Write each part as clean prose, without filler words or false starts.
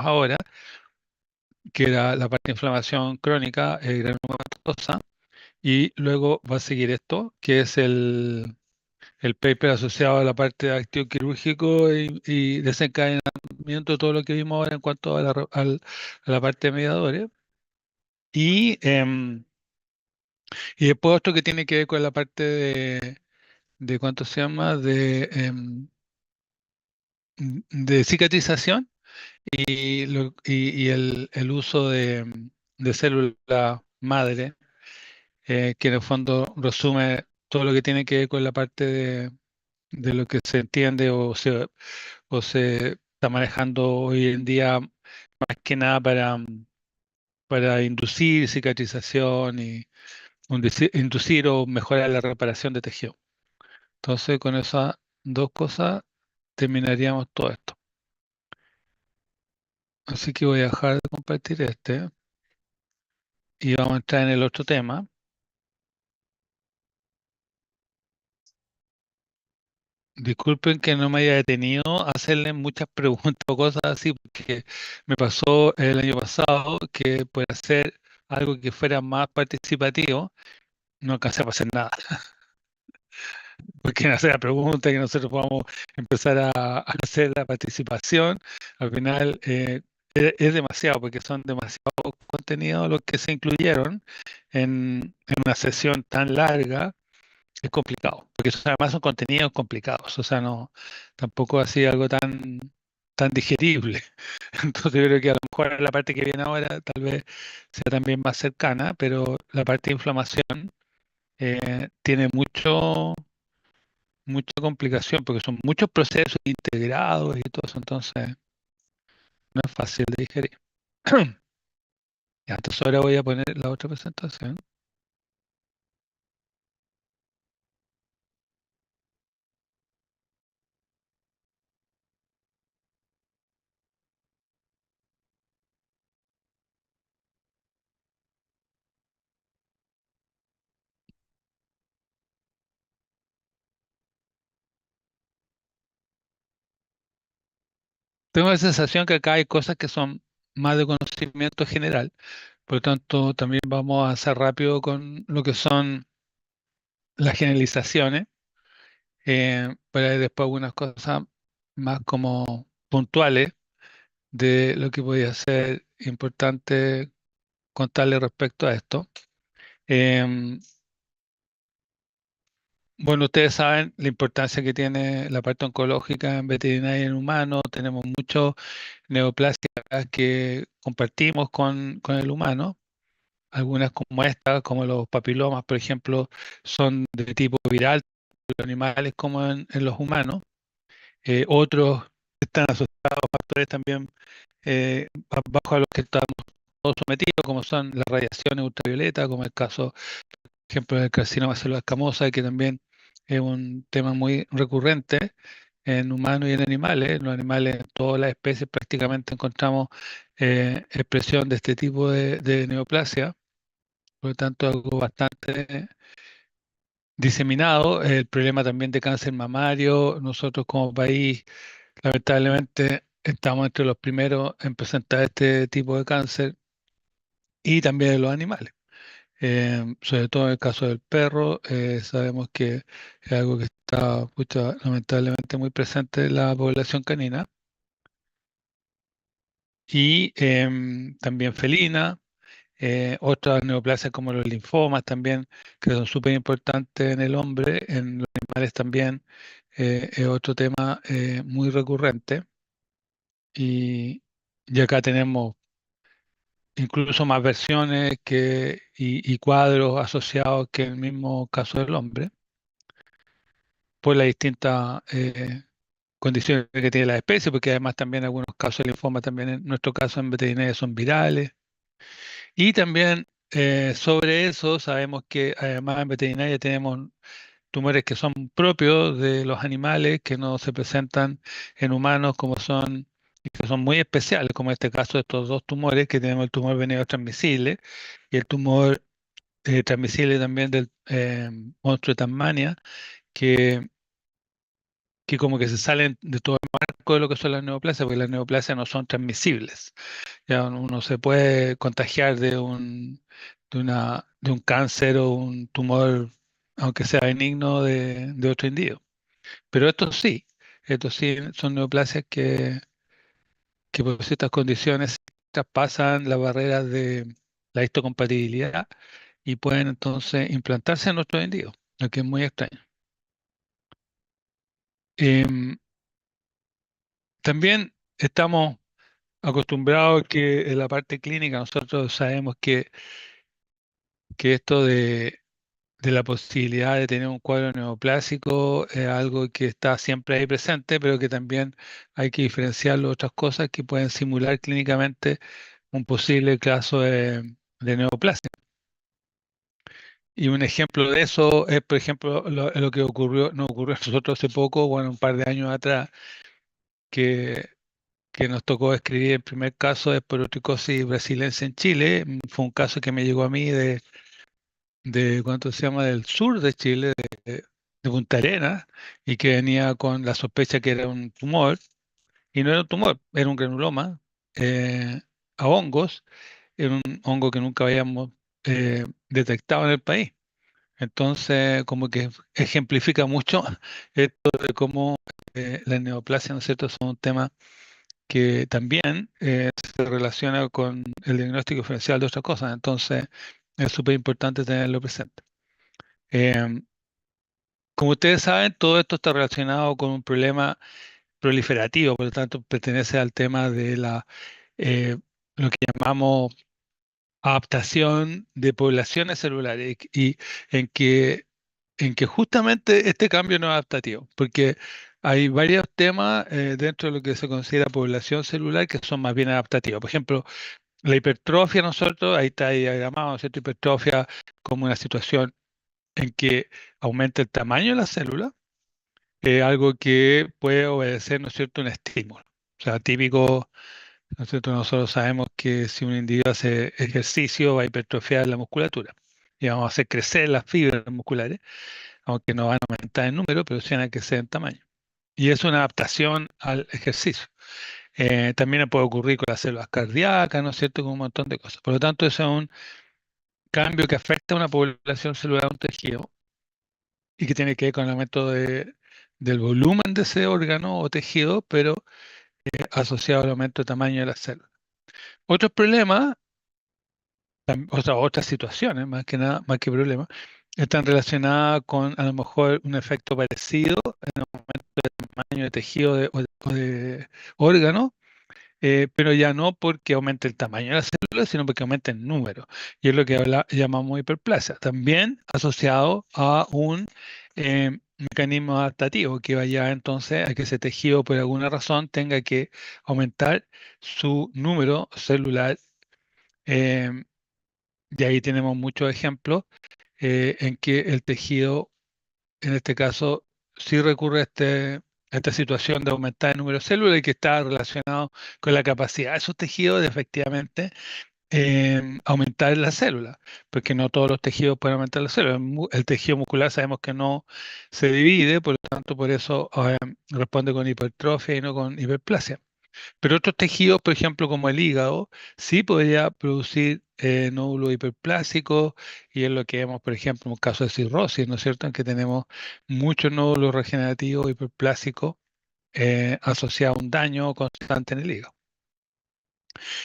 ahora, que era la parte de inflamación crónica granulomatosa, y luego va a seguir esto, que es el paper asociado a la parte de activo quirúrgico y desencadenamiento de todo lo que vimos ahora en cuanto a a la parte de mediadores. Y, y después otro que tiene que ver con la parte de ¿cuánto se llama? De cicatrización y el uso de célula madre, que en el fondo resume todo lo que tiene que ver con la parte de lo que se entiende o se está manejando hoy en día más que nada para inducir cicatrización y inducir o mejorar la reparación de tejido. Entonces, con esas dos cosas terminaríamos todo esto. Así que voy a dejar de compartir este y vamos a entrar en el otro tema. Disculpen que no me haya detenido a hacerle muchas preguntas o cosas así, porque me pasó el año pasado que por hacer algo que fuera más participativo, no alcancé a hacer nada. Porque no hacer la pregunta, que nosotros podamos empezar a hacer la participación, al final es demasiado, porque son demasiados contenidos los que se incluyeron en una sesión tan larga. Es complicado, porque eso además son contenidos complicados, o sea, no, tampoco así algo tan digerible. Entonces yo creo que a lo mejor la parte que viene ahora tal vez sea también más cercana, pero la parte de inflamación tiene mucha complicación, porque son muchos procesos integrados y todo eso, entonces no es fácil de digerir. Ya, entonces ahora voy a poner la otra presentación. Tengo la sensación que acá hay cosas que son más de conocimiento general. Por lo tanto, también vamos a hacer rápido con lo que son las generalizaciones, para ver después algunas cosas más como puntuales de lo que podría ser importante contarle respecto a esto. Em, bueno, ustedes saben la importancia que tiene la parte oncológica en veterinaria y en humano. Tenemos muchos neoplasias que compartimos con el humano. Algunas como estas, como los papilomas, por ejemplo, son de tipo viral, en los animales como en los humanos. Otros están asociados a factores también bajo a los que estamos todos sometidos, como son las radiaciones ultravioletas, como el caso, por ejemplo, del carcinoma celular escamosa, que también es un tema muy recurrente en humanos y en animales. En los animales, en todas las especies prácticamente encontramos expresión de este tipo de neoplasia. Por lo tanto, algo bastante diseminado. El problema también de cáncer mamario. Nosotros como país, lamentablemente, estamos entre los primeros en presentar este tipo de cáncer y también de los animales. Sobre todo en el caso del perro, sabemos que es algo que está pucha, lamentablemente muy presente en la población canina y también felina. Otras neoplasias como los linfomas también, que son súper importantes en el hombre, en los animales también, es otro tema muy recurrente. Y acá tenemos incluso más versiones y cuadros asociados que en el mismo caso del hombre, por las distintas condiciones que tiene la especie, porque además también algunos casos de linfoma, también en nuestro caso en veterinaria, son virales. Y también sobre eso sabemos que además en veterinaria tenemos tumores que son propios de los animales, que no se presentan en humanos como son, y que son muy especiales, como en este caso de estos dos tumores, que tenemos el tumor venérea transmisible y el tumor transmisible también del monstruo de Tasmania, que, que como que se salen de todo el marco poco de lo que son las neoplasias, porque las neoplasias no son transmisibles. Ya uno se puede contagiar de un cáncer o un tumor, aunque sea benigno, de otro individuo. Pero estos sí son neoplasias que por ciertas condiciones traspasan las barreras de la histocompatibilidad y pueden entonces implantarse en nuestro individuo, lo que es muy extraño. Em, También estamos acostumbrados que en la parte clínica nosotros sabemos que esto de la posibilidad de tener un cuadro neoplásico es algo que está siempre ahí presente, pero que también hay que diferenciarlo de otras cosas que pueden simular clínicamente un posible caso de neoplasia. Y un ejemplo de eso es, por ejemplo, lo que nos ocurrió a nosotros hace poco, bueno, un par de años atrás, que, que nos tocó escribir el primer caso de porotricosis brasilense en Chile. Fue un caso que me llegó a mí ¿cuánto se llama?, del sur de Chile, de Punta Arenas, y que venía con la sospecha que era un tumor, y no era un tumor, era un granuloma a hongos, era un hongo que nunca habíamos detectado en el país. Entonces, como que ejemplifica mucho esto de cómo la neoplasia, ¿no es cierto?, son un tema que también se relaciona con el diagnóstico diferencial de otras cosas. Entonces, es súper importante tenerlo presente. Em, Como ustedes saben, todo esto está relacionado con un problema proliferativo, por lo tanto, pertenece al tema de lo que llamamos adaptación de poblaciones celulares y en que, en que justamente este cambio no es adaptativo, porque hay varios temas dentro de lo que se considera población celular que son más bien adaptativos. Por ejemplo, la hipertrofia, nosotros, ahí está diagramado, ¿no es cierto? Hipertrofia como una situación en que aumenta el tamaño de la célula, algo que puede obedecer, ¿no es cierto?, un estímulo. O sea, típico, ¿no es cierto? Nosotros sabemos que si un individuo hace ejercicio va a hipertrofiar la musculatura y vamos a hacer crecer las fibras musculares, aunque no van a aumentar en número, pero sí van a crecer en tamaño. Y es una adaptación al ejercicio. También puede ocurrir con las células cardíacas, ¿no es cierto?, con un montón de cosas. Por lo tanto, eso es un cambio que afecta a una población celular, a un tejido, y que tiene que ver con el aumento del volumen de ese órgano o tejido, pero asociado al aumento de tamaño de la célula. Otros problemas, o sea, otras situaciones, más que nada, más que problemas, están relacionadas con a lo mejor un efecto parecido en el aumento de tamaño de tejido o de órgano, pero ya no porque aumente el tamaño de la célula, sino porque aumente el número. Y es lo que llamamos hiperplasia. También asociado a un mecanismo adaptativo que vaya entonces a que ese tejido por alguna razón tenga que aumentar su número celular. eh, y ahí tenemos muchos ejemplos en que el tejido, en este caso, sí recurre a esta situación de aumentar el número de células y que está relacionado con la capacidad de esos tejidos de efectivamente aumentar la célula, porque no todos los tejidos pueden aumentar la célula. El tejido muscular sabemos que no se divide, por lo tanto, por eso responde con hipertrofia y no con hiperplasia. Pero otros tejidos, por ejemplo, como el hígado, sí podría producir nódulos hiperplásicos, y es lo que vemos, por ejemplo, en un caso de cirrosis, ¿no es cierto?, en que tenemos muchos nódulos regenerativos hiperplásicos asociados a un daño constante en el hígado.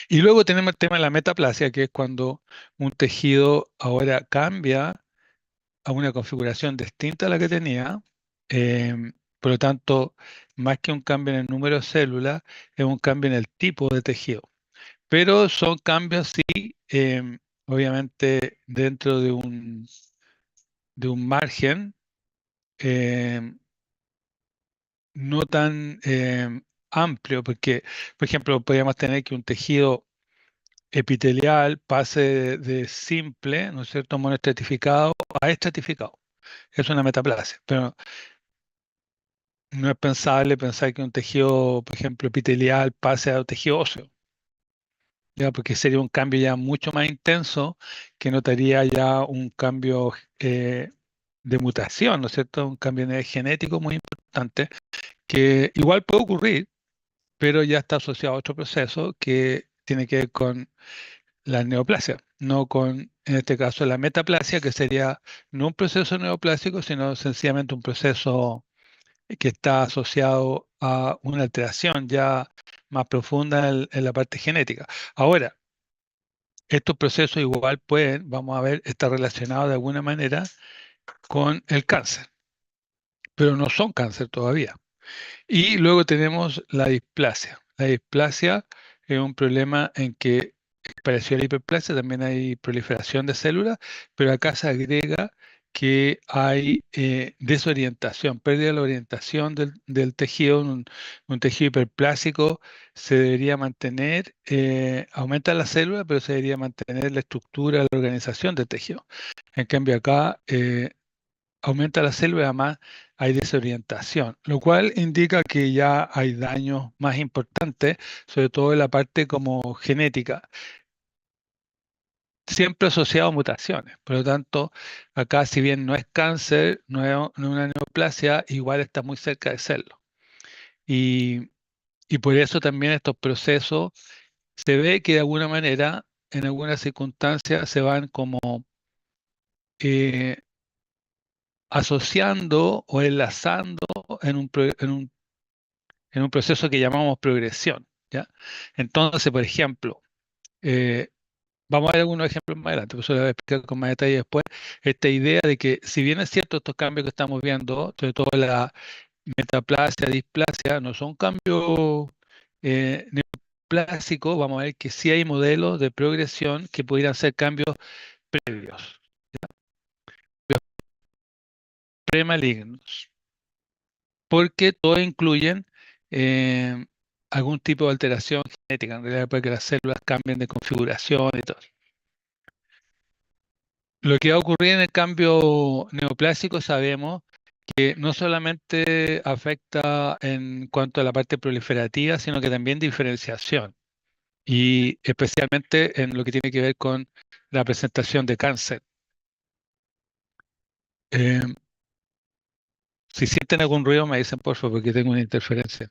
Y luego tenemos el tema de la metaplasia, que es cuando un tejido ahora cambia a una configuración distinta a la que tenía. Por lo tanto, más que un cambio en el número de células, es un cambio en el tipo de tejido. Pero son cambios, sí, obviamente dentro de un margen em, no tan amplio, porque, por ejemplo, podríamos tener que un tejido epitelial pase de simple, ¿no es cierto?, monoestratificado a estratificado. Es una metaplasia, pero no es pensable pensar que un tejido, por ejemplo, epitelial pase a un tejido óseo, ya, porque sería un cambio ya mucho más intenso que notaría ya un cambio de mutación, ¿no es cierto? Un cambio genético muy importante que igual puede ocurrir, pero ya está asociado a otro proceso que tiene que ver con la neoplasia, no con, en este caso, la metaplasia, que sería no un proceso neoplásico, sino sencillamente un proceso que está asociado a una alteración ya más profunda en la parte genética. Ahora, estos procesos igual pueden, vamos a ver, estar relacionados de alguna manera con el cáncer, pero no son cáncer todavía. Y luego tenemos la displasia. La displasia es un problema en que, parecido a la hiperplasia, también hay proliferación de células, pero acá se agrega que hay desorientación, pérdida de la orientación del tejido. Un tejido hiperplásico se debería mantener, aumenta la célula, pero se debería mantener la estructura, la organización del tejido. En cambio acá aumenta la célula y además hay desorientación, lo cual indica que ya hay daños más importantes, sobre todo en la parte como genética, siempre asociado a mutaciones. Por lo tanto, acá si bien no es cáncer, no es una neoplasia, igual está muy cerca de serlo. Y, y por eso también estos procesos se ve que de alguna manera, en algunas circunstancias, se van como eh, asociando o enlazando en en un proceso que llamamos progresión, ¿ya? Entonces, por ejemplo, eh, vamos a ver algunos ejemplos más adelante, por eso lo voy a explicar con más detalle después, esta idea de que si bien es cierto estos cambios que estamos viendo, sobre todo la metaplasia, displasia, no son cambios neoplásicos, vamos a ver que sí hay modelos de progresión que pudieran ser cambios previos, premalignos, porque todos incluyen eh, algún tipo de alteración genética, en realidad porque las células cambien de configuración y todo. Lo que va a ocurrir en el cambio neoplásico sabemos que no solamente afecta en cuanto a la parte proliferativa, sino que también diferenciación, y especialmente en lo que tiene que ver con la presentación de cáncer. Eh, si sienten algún ruido me dicen por favor porque tengo una interferencia.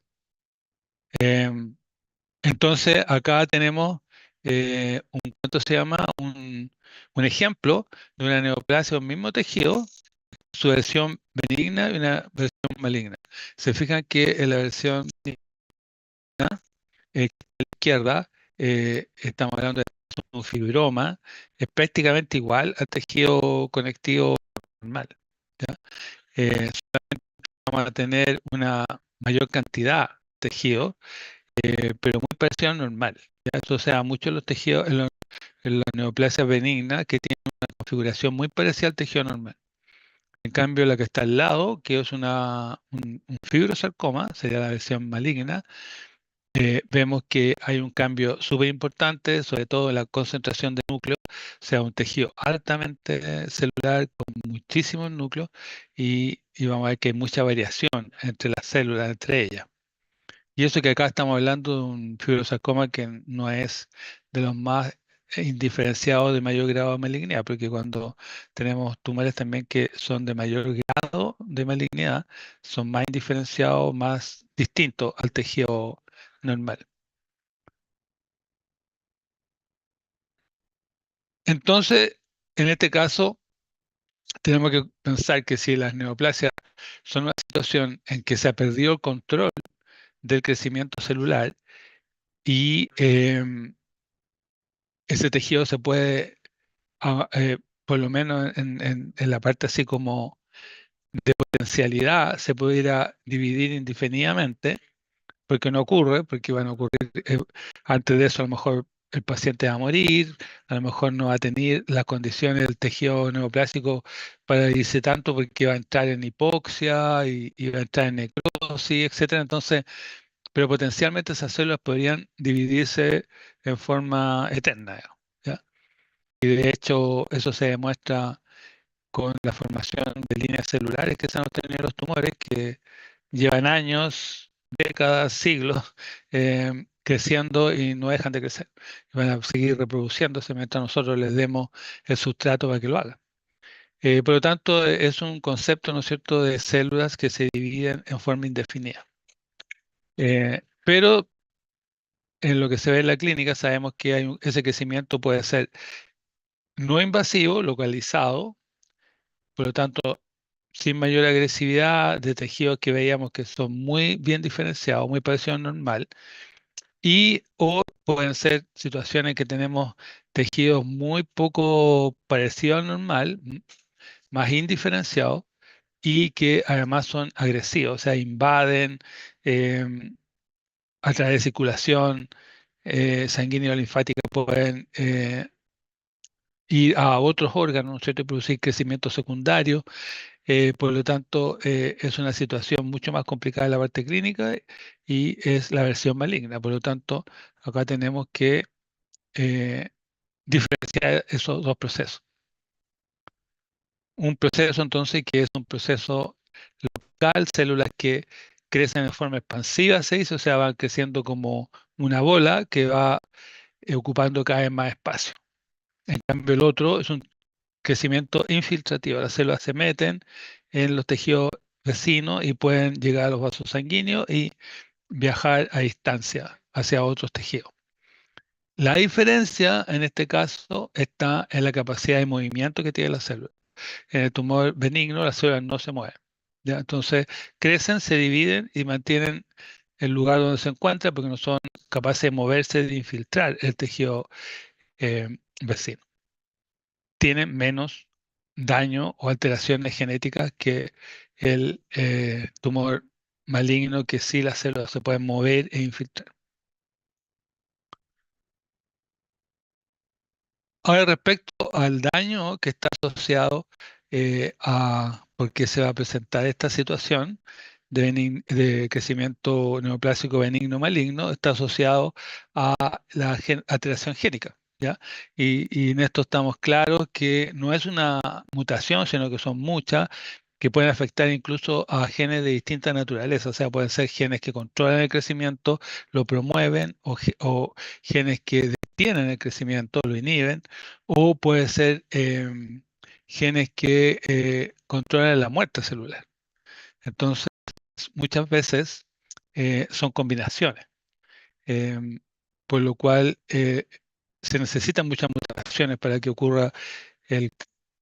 Eh, Entonces, acá tenemos ¿cuánto se llama? Un ejemplo de una neoplasia, un mismo tejido, su versión benigna y una versión maligna. Se fijan que en la versión a la izquierda, estamos hablando de un fibroma, es prácticamente igual al tejido conectivo normal, ¿ya? Vamos a tener una mayor cantidad de tejido, pero muy parecido al normal, ¿ya? Eso se da mucho en los tejidos, en la neoplasia benigna, que tiene una configuración muy parecida al tejido normal. En cambio, la que está al lado, que es un fibrosarcoma, sería la versión maligna, vemos que hay un cambio súper importante, sobre todo en la concentración de núcleos, o sea, un tejido altamente celular con muchísimos núcleos y vamos a ver que hay mucha variación entre las células, entre ellas. Y eso que acá estamos hablando de un fibrosarcoma que no es de los más indiferenciados de mayor grado de malignidad, porque cuando tenemos tumores también que son de mayor grado de malignidad, son más indiferenciados, más distintos al tejido normal. Entonces, en este caso, tenemos que pensar que si las neoplasias son una situación en que se ha perdido el control del crecimiento celular y ese tejido se puede por lo menos en la parte así como potencialidad, se pudiera dividir indefinidamente, porque no ocurre, porque van a ocurrir, antes de eso a lo mejor el paciente va a morir, a lo mejor no va a tener las condiciones del tejido neoplásico para irse tanto porque va a entrar en hipoxia y va a entrar en necrosis, etcétera. Entonces, pero potencialmente esas células podrían dividirse en forma eterna, digamos, ¿ya? Y de hecho, eso se demuestra con la formación de líneas celulares que se han obtenido en los tumores, que llevan años, décadas, siglos, creciendo y no dejan de crecer. Y van a seguir reproduciéndose mientras nosotros les demos el sustrato para que lo hagan. Por lo tanto, es un concepto, ¿no es cierto?, de células que se dividen en forma indefinida. Pero en lo que se ve en la clínica sabemos que ese crecimiento puede ser no invasivo, localizado, por lo tanto, sin mayor agresividad, de tejidos que veíamos que son muy bien diferenciados, muy parecidos al normal, y o pueden ser situaciones que tenemos tejidos muy poco parecidos al normal, más indiferenciados, y que además son agresivos, o sea, invaden em, a través de circulación sanguínea linfática, pueden ir a otros órganos, ¿no es cierto?, y producir crecimiento secundario. Por lo tanto, es una situación mucho más complicada en la parte clínica y es la versión maligna. Por lo tanto, acá tenemos que eh, diferenciar esos dos procesos. Un proceso entonces que es un proceso local, células que crecen de forma expansiva, se dice, o sea, van creciendo como una bola que va ocupando cada vez más espacio. En cambio, el otro es un crecimiento infiltrativo. Las células se meten en los tejidos vecinos y pueden llegar a los vasos sanguíneos y viajar a distancia hacia otros tejidos. La diferencia en este caso está en la capacidad de movimiento que tiene la célula. En el tumor benigno las células no se mueven, ¿ya? Entonces crecen, se dividen y mantienen el lugar donde se encuentran porque no son capaces de moverse, de infiltrar el tejido vecino. Tienen menos daño o alteraciones genéticas que el tumor maligno, que sí las células se pueden mover e infiltrar. Ahora, respecto al daño que está asociado a por qué se va a presentar esta situación de crecimiento neoplásico benigno maligno, está asociado a la alteración génica, ¿ya? Y en esto estamos claros que no es una mutación, sino que son muchas que pueden afectar incluso a genes de distinta naturaleza, o sea, pueden ser genes que controlan el crecimiento, lo promueven, o genes que detienen el crecimiento, lo inhiben, o puede ser genes que controlan la muerte celular. Entonces, muchas veces son combinaciones, em, por lo cual se necesitan muchas mutaciones para que ocurra el,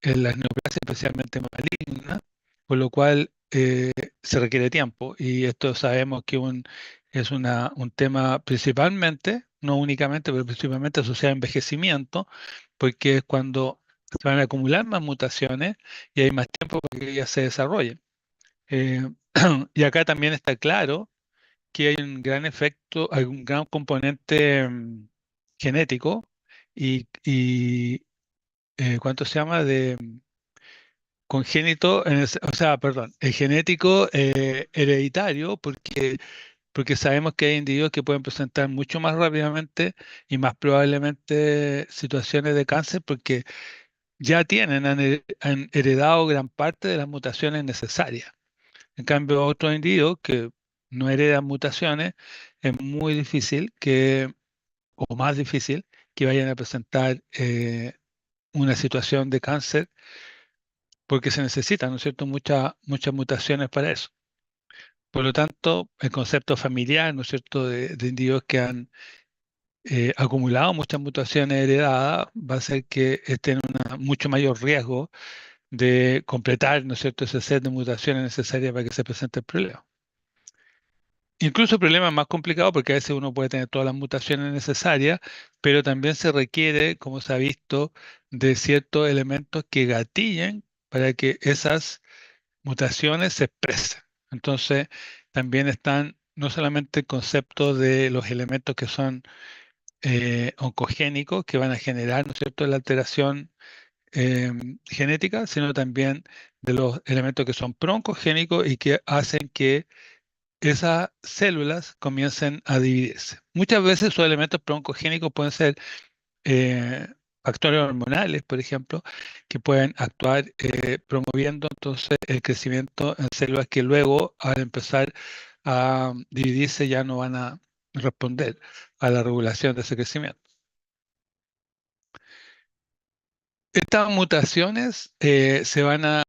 las neoplasias, especialmente malignas, por lo cual se requiere tiempo. Y esto sabemos que es un tema principalmente, no únicamente, pero principalmente asociado a envejecimiento, porque es cuando se van a acumular más mutaciones y hay más tiempo para que ellas se desarrollen. Eh, y acá también está claro que hay un gran efecto, hay un gran componente genético y ¿cuánto se llama? De congénito, o sea, perdón, genético hereditario, porque sabemos que hay individuos que pueden presentar mucho más rápidamente y más probablemente situaciones de cáncer porque ya han heredado gran parte de las mutaciones necesarias. En cambio, otros individuos que no heredan mutaciones, es muy difícil o más difícil, que vayan a presentar una situación de cáncer porque se necesitan, ¿no es cierto?, muchas mutaciones para eso. Por lo tanto, el concepto familiar, ¿no es cierto?, de individuos que han acumulado muchas mutaciones heredadas va a hacer que estén en un mucho mayor riesgo de completar, ¿no es cierto?, ese set de mutaciones necesarias para que se presente el problema. Incluso el problema es más complicado porque a veces uno puede tener todas las mutaciones necesarias, pero también se requiere, como se ha visto, de ciertos elementos que gatillen para que esas mutaciones se expresen. Entonces, también están no solamente el concepto de los elementos que son oncogénicos, que van a generar, ¿no es cierto?, la alteración genética, sino también de los elementos que son proncogénicos y que hacen que esas células comiencen a dividirse. Muchas veces esos elementos broncogénicos pueden ser eh, factores hormonales, por ejemplo, que pueden actuar promoviendo entonces el crecimiento en células que luego, al empezar a dividirse, ya no van a responder a la regulación de ese crecimiento. Estas mutaciones se van a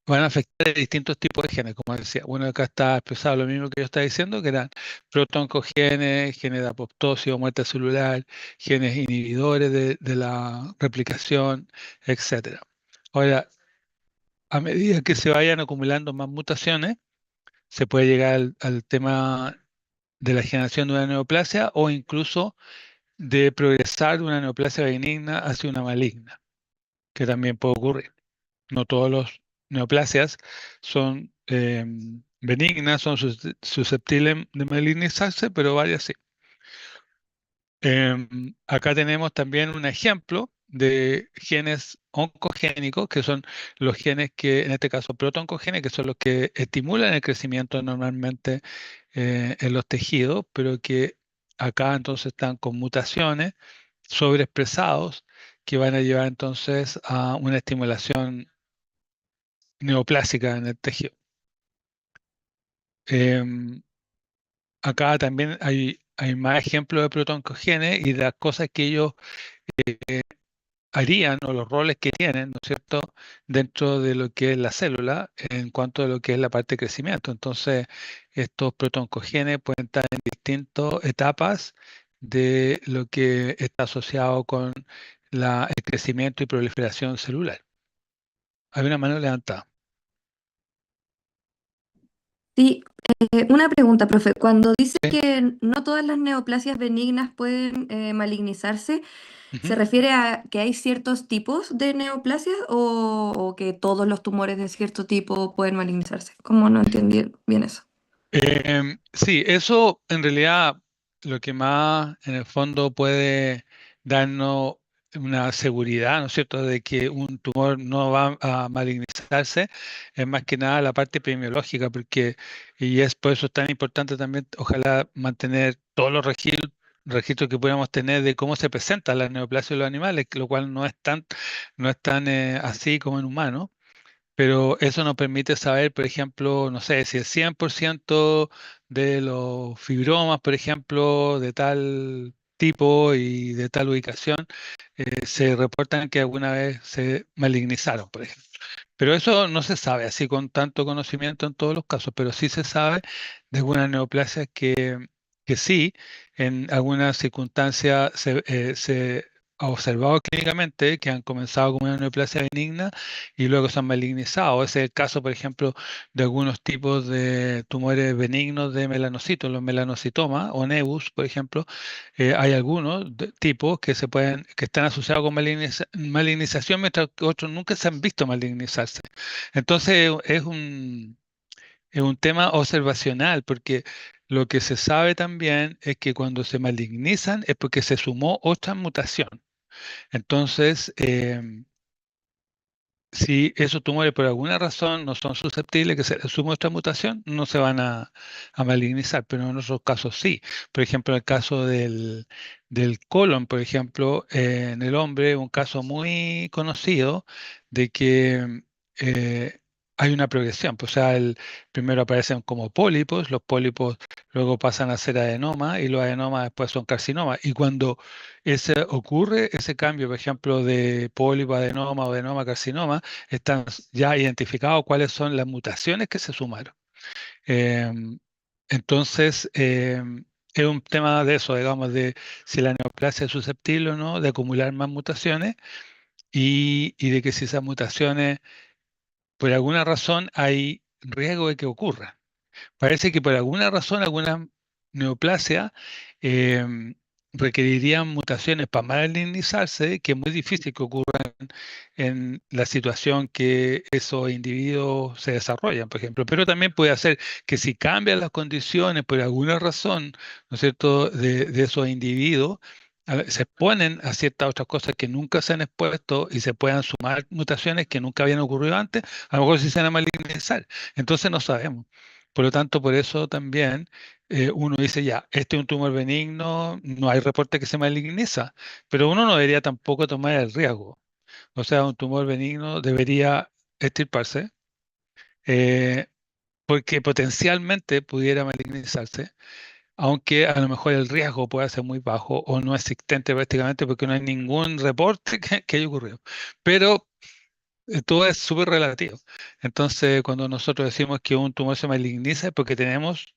van a afectar a distintos tipos de genes, como decía. Bueno, acá está expresado lo mismo que yo estaba diciendo, que eran protoncogenes, genes de apoptosis o muerte celular, genes inhibidores de la replicación, etcétera. Ahora, a medida que se vayan acumulando más mutaciones, se puede llegar al tema de la generación de una neoplasia o incluso de progresar de una neoplasia benigna hacia una maligna, que también puede ocurrir. No todos los neoplasias son benignas, son susceptibles de malignizarse, pero varias sí. Acá tenemos también un ejemplo de genes oncogénicos, que son los genes que, en este caso, protooncogenes, que son los que estimulan el crecimiento normalmente en los tejidos, pero que acá entonces están con mutaciones sobreexpresados que van a llevar entonces a una estimulación neoplásica en el tejido. Em, Acá también hay más ejemplos de protoncogenes y de las cosas que ellos harían o los roles que tienen, ¿no es cierto?, dentro de lo que es la célula en cuanto a lo que es la parte de crecimiento. Entonces, estos protoncogenes pueden estar en distintas etapas de lo que está asociado con el crecimiento y proliferación celular. Hay una mano levantada. Sí, una pregunta, profe. Cuando dice ¿Sí? que no todas las neoplasias benignas pueden malignizarse, ¿se Ujú. refiere a que hay ciertos tipos de neoplasias o que todos los tumores de cierto tipo pueden malignizarse? ¿Cómo no entendí bien eso? Sí, eso en realidad lo que más en el fondo puede darnos una seguridad, ¿no es cierto?, de que un tumor no va a malignizarse, es más que nada la parte epidemiológica, porque, y es por eso es tan importante también, ojalá mantener todos los registros que podamos tener de cómo se presentan las neoplasias en los animales, lo cual no es tan así como en humanos. Pero eso nos permite saber, por ejemplo, no sé, si el 100% de los fibromas, por ejemplo, de tal tipo y de tal ubicación, se reportan que alguna vez se malignizaron, por ejemplo. Pero eso no se sabe así con tanto conocimiento en todos los casos, pero sí se sabe de algunas neoplasias que sí, en algunas circunstancias se ha observado clínicamente que han comenzado como una neoplasia benigna y luego se han malignizado. Ese es el caso, por ejemplo, de algunos tipos de tumores benignos de melanocitos, los melanocitomas o nevus, por ejemplo. Hay algunos tipos que están asociados con malignización, mientras que otros nunca se han visto malignizarse. Entonces es un tema observacional, porque lo que se sabe también es que cuando se malignizan es porque se sumó otra mutación. Entonces, si esos tumores por alguna razón no son susceptibles que se les sume otra mutación, no se van a malignizar, pero en otros casos sí. Por ejemplo, el caso del colon, por ejemplo, en el hombre, un caso muy conocido de que eh, hay una progresión. Pues, o sea, primero aparecen como pólipos, los pólipos luego pasan a ser adenoma y los adenomas después son carcinomas. Y cuando ocurre ese cambio, por ejemplo, de pólipo, a adenoma o adenoma a carcinoma, están ya identificados cuáles son las mutaciones que se sumaron. Em, entonces, es un tema de eso, digamos, de si la neoplasia es susceptible o no de acumular más mutaciones y de que si esas mutaciones, por alguna razón, hay riesgo de que ocurran. Parece que por alguna razón algunas neoplasias em, requerirían mutaciones para malignizarse, que es muy difícil que ocurran en la situación que esos individuos se desarrollan, por ejemplo. Pero también puede hacer que si cambian las condiciones por alguna razón, ¿no es cierto?, de esos individuos, se exponen a ciertas otras cosas que nunca se han expuesto y se puedan sumar mutaciones que nunca habían ocurrido antes, a lo mejor sí se van a malignizar. Entonces no sabemos. Por lo tanto, por eso también uno dice, ya, este es un tumor benigno, no hay reporte que se maligniza, pero uno no debería tampoco tomar el riesgo. O sea, un tumor benigno debería extirparse eh, porque potencialmente pudiera malignizarse, aunque a lo mejor el riesgo pueda ser muy bajo o no existente prácticamente porque no hay ningún reporte que haya ocurrido. Pero todo es súper relativo. Entonces, cuando nosotros decimos que un tumor se maligniza es porque tenemos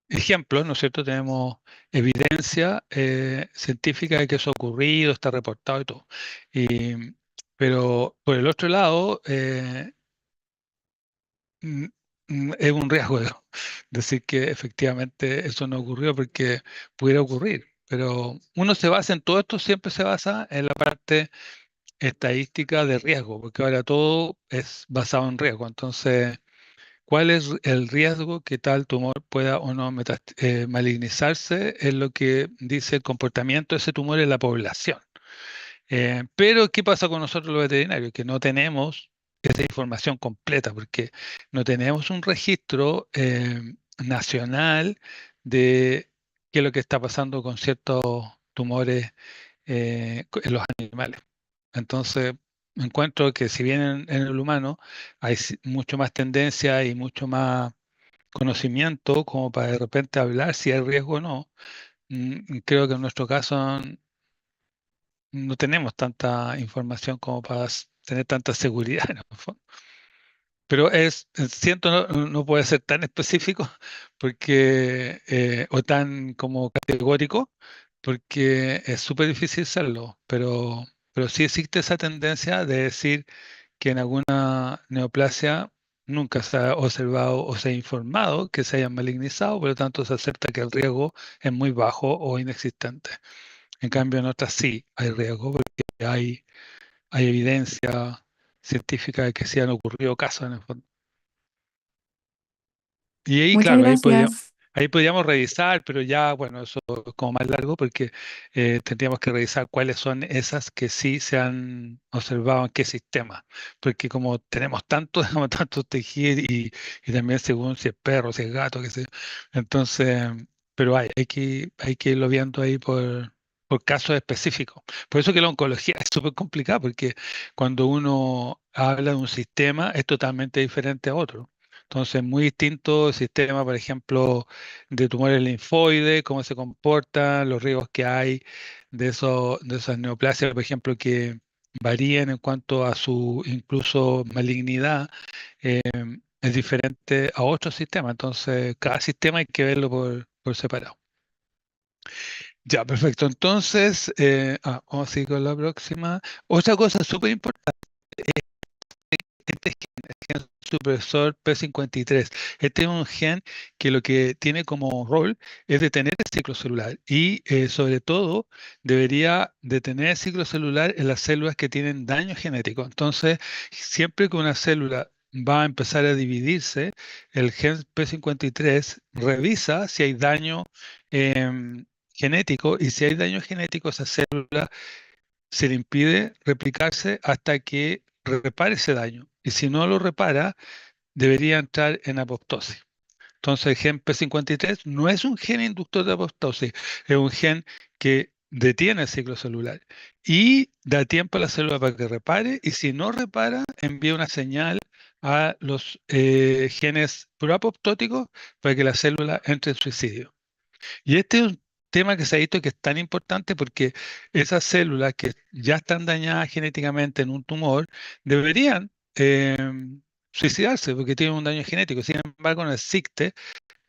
ejemplos, ¿no es cierto? Tenemos evidencia científica de que eso ha ocurrido, está reportado y todo. Y, pero por el otro lado, mm, es un riesgo decir que efectivamente eso no ocurrió porque pudiera ocurrir. Pero uno se basa en todo esto, siempre se basa en la parte estadística de riesgo, porque ahora todo es basado en riesgo. Entonces, ¿cuál es el riesgo que tal tumor pueda o no malignizarse? Es lo que dice el comportamiento de ese tumor en la población. Pero, ¿qué pasa con nosotros los veterinarios? Que no tenemos esa información completa, porque no tenemos un registro nacional de qué es lo que está pasando con ciertos tumores en los animales. Entonces, encuentro que si bien en el humano hay mucho más tendencia y mucho más conocimiento como para de repente hablar si hay riesgo o no, creo que en nuestro caso no tenemos tanta información como para tener tanta seguridad, ¿no? Pero siento no puede ser tan específico porque, o tan como categórico, porque es súper difícil serlo, pero sí existe esa tendencia de decir que en alguna neoplasia nunca se ha observado o se ha informado que se hayan malignizado, por lo tanto se acepta que el riesgo es muy bajo o inexistente. En cambio, en otras sí hay riesgo porque hay evidencia científica de que sí han ocurrido casos en el fondo. Y ahí, Muchas claro, gracias. ahí podríamos revisar, pero ya, bueno, eso es como más largo porque tendríamos que revisar cuáles son esas que sí se han observado en qué sistema. Porque como tenemos tantos, digamos, tantos tejidos y también según si es perro, si es gato, qué sé yo. Entonces, pero hay que irlo viendo ahí por casos específicos. Por eso que la oncología es súper complicada, porque cuando uno habla de un sistema es totalmente diferente a otro. Entonces, muy distinto el sistema, por ejemplo, de tumores linfoides, cómo se comportan, los riesgos que hay de esas neoplasias, por ejemplo, que varían en cuanto a su incluso malignidad, eh, es diferente a otros sistemas. Entonces, cada sistema hay que verlo por separado. Ya, perfecto. Entonces, vamos a seguir con la próxima. Otra cosa súper importante este gen supresor P53. Este es un gen que lo que tiene como rol es detener el ciclo celular y sobre todo debería detener el ciclo celular en las células que tienen daño genético. Entonces, siempre que una célula va a empezar a dividirse, el gen P53 revisa si hay daño genético y si hay daño genético, esa célula se le impide replicarse hasta que repare ese daño. Y si no lo repara, debería entrar en apoptosis. Entonces, el gen P53 no es un gen inductor de apoptosis, es un gen que detiene el ciclo celular y da tiempo a la célula para que repare, y si no repara, envía una señal a los genes proapoptóticos para que la célula entre en suicidio. Y este es un tema que se ha visto que es tan importante porque esas células que ya están dañadas genéticamente en un tumor deberían suicidarse porque tienen un daño genético. Sin embargo, no existe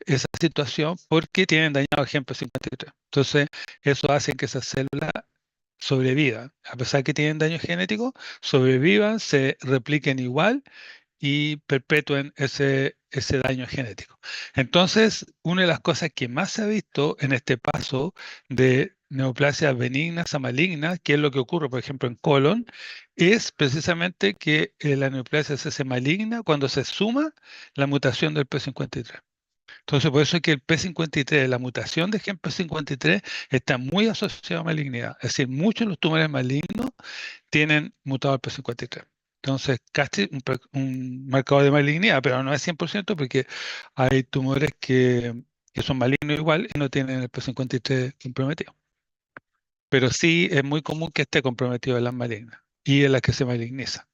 esa situación porque tienen dañado el gen P53. Entonces, eso hace que esas células sobrevivan. A pesar que tienen daño genético, sobrevivan, se repliquen igual y perpetúen ese daño genético. Entonces, una de las cosas que más se ha visto en este paso de neoplasias benignas a malignas, que es lo que ocurre, por ejemplo, en colon, es precisamente que la neoplasia se hace maligna cuando se suma la mutación del P53. Entonces, por eso es que el P53, la mutación de gen P53, está muy asociado a malignidad. Es decir, muchos de los tumores malignos tienen mutado el P53. Entonces, casi un marcador de malignidad, pero no es 100% porque hay tumores que son malignos igual y no tienen el P53 comprometido. Pero sí es muy común que esté comprometido en las malignas y en las que se maligniza.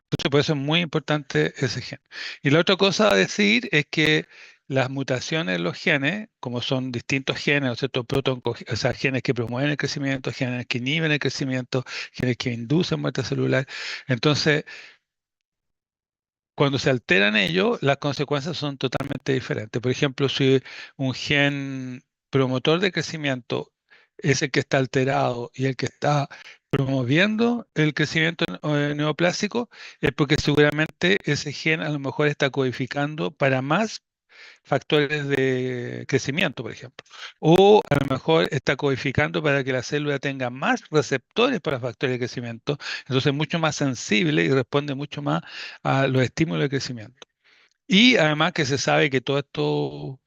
Entonces, por eso es muy importante ese gen. Y la otra cosa a decir es que las mutaciones en los genes, como son distintos genes, ¿no es cierto? O sea, genes que promueven el crecimiento, genes que inhiben el crecimiento, genes que inducen muerte celular. Entonces, cuando se alteran ellos, las consecuencias son totalmente diferentes. Por ejemplo, si un gen promotor de crecimiento es el que está alterado y el que está promoviendo el crecimiento neoplásico, es porque seguramente ese gen a lo mejor está codificando para más factores de crecimiento, por ejemplo. O a lo mejor está codificando para que la célula tenga más receptores para factores de crecimiento, entonces es mucho más sensible y responde mucho más a los estímulos de crecimiento. Y además que se sabe que todo esto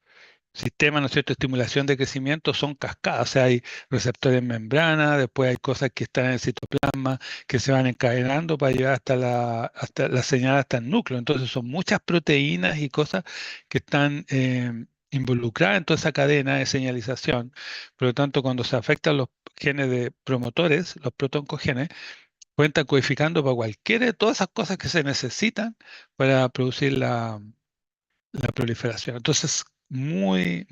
sistemas, ¿no es cierto?, de estimulación de crecimiento son cascadas, o sea, hay receptores en membrana, después hay cosas que están en el citoplasma que se van encadenando para llegar hasta la señal hasta el núcleo. Entonces son muchas proteínas y cosas que están involucradas en toda esa cadena de señalización. Por lo tanto, cuando se afectan los genes de promotores, los protoncogenes, cuentan codificando para cualquiera de todas esas cosas que se necesitan para producir la proliferación. Entonces, muy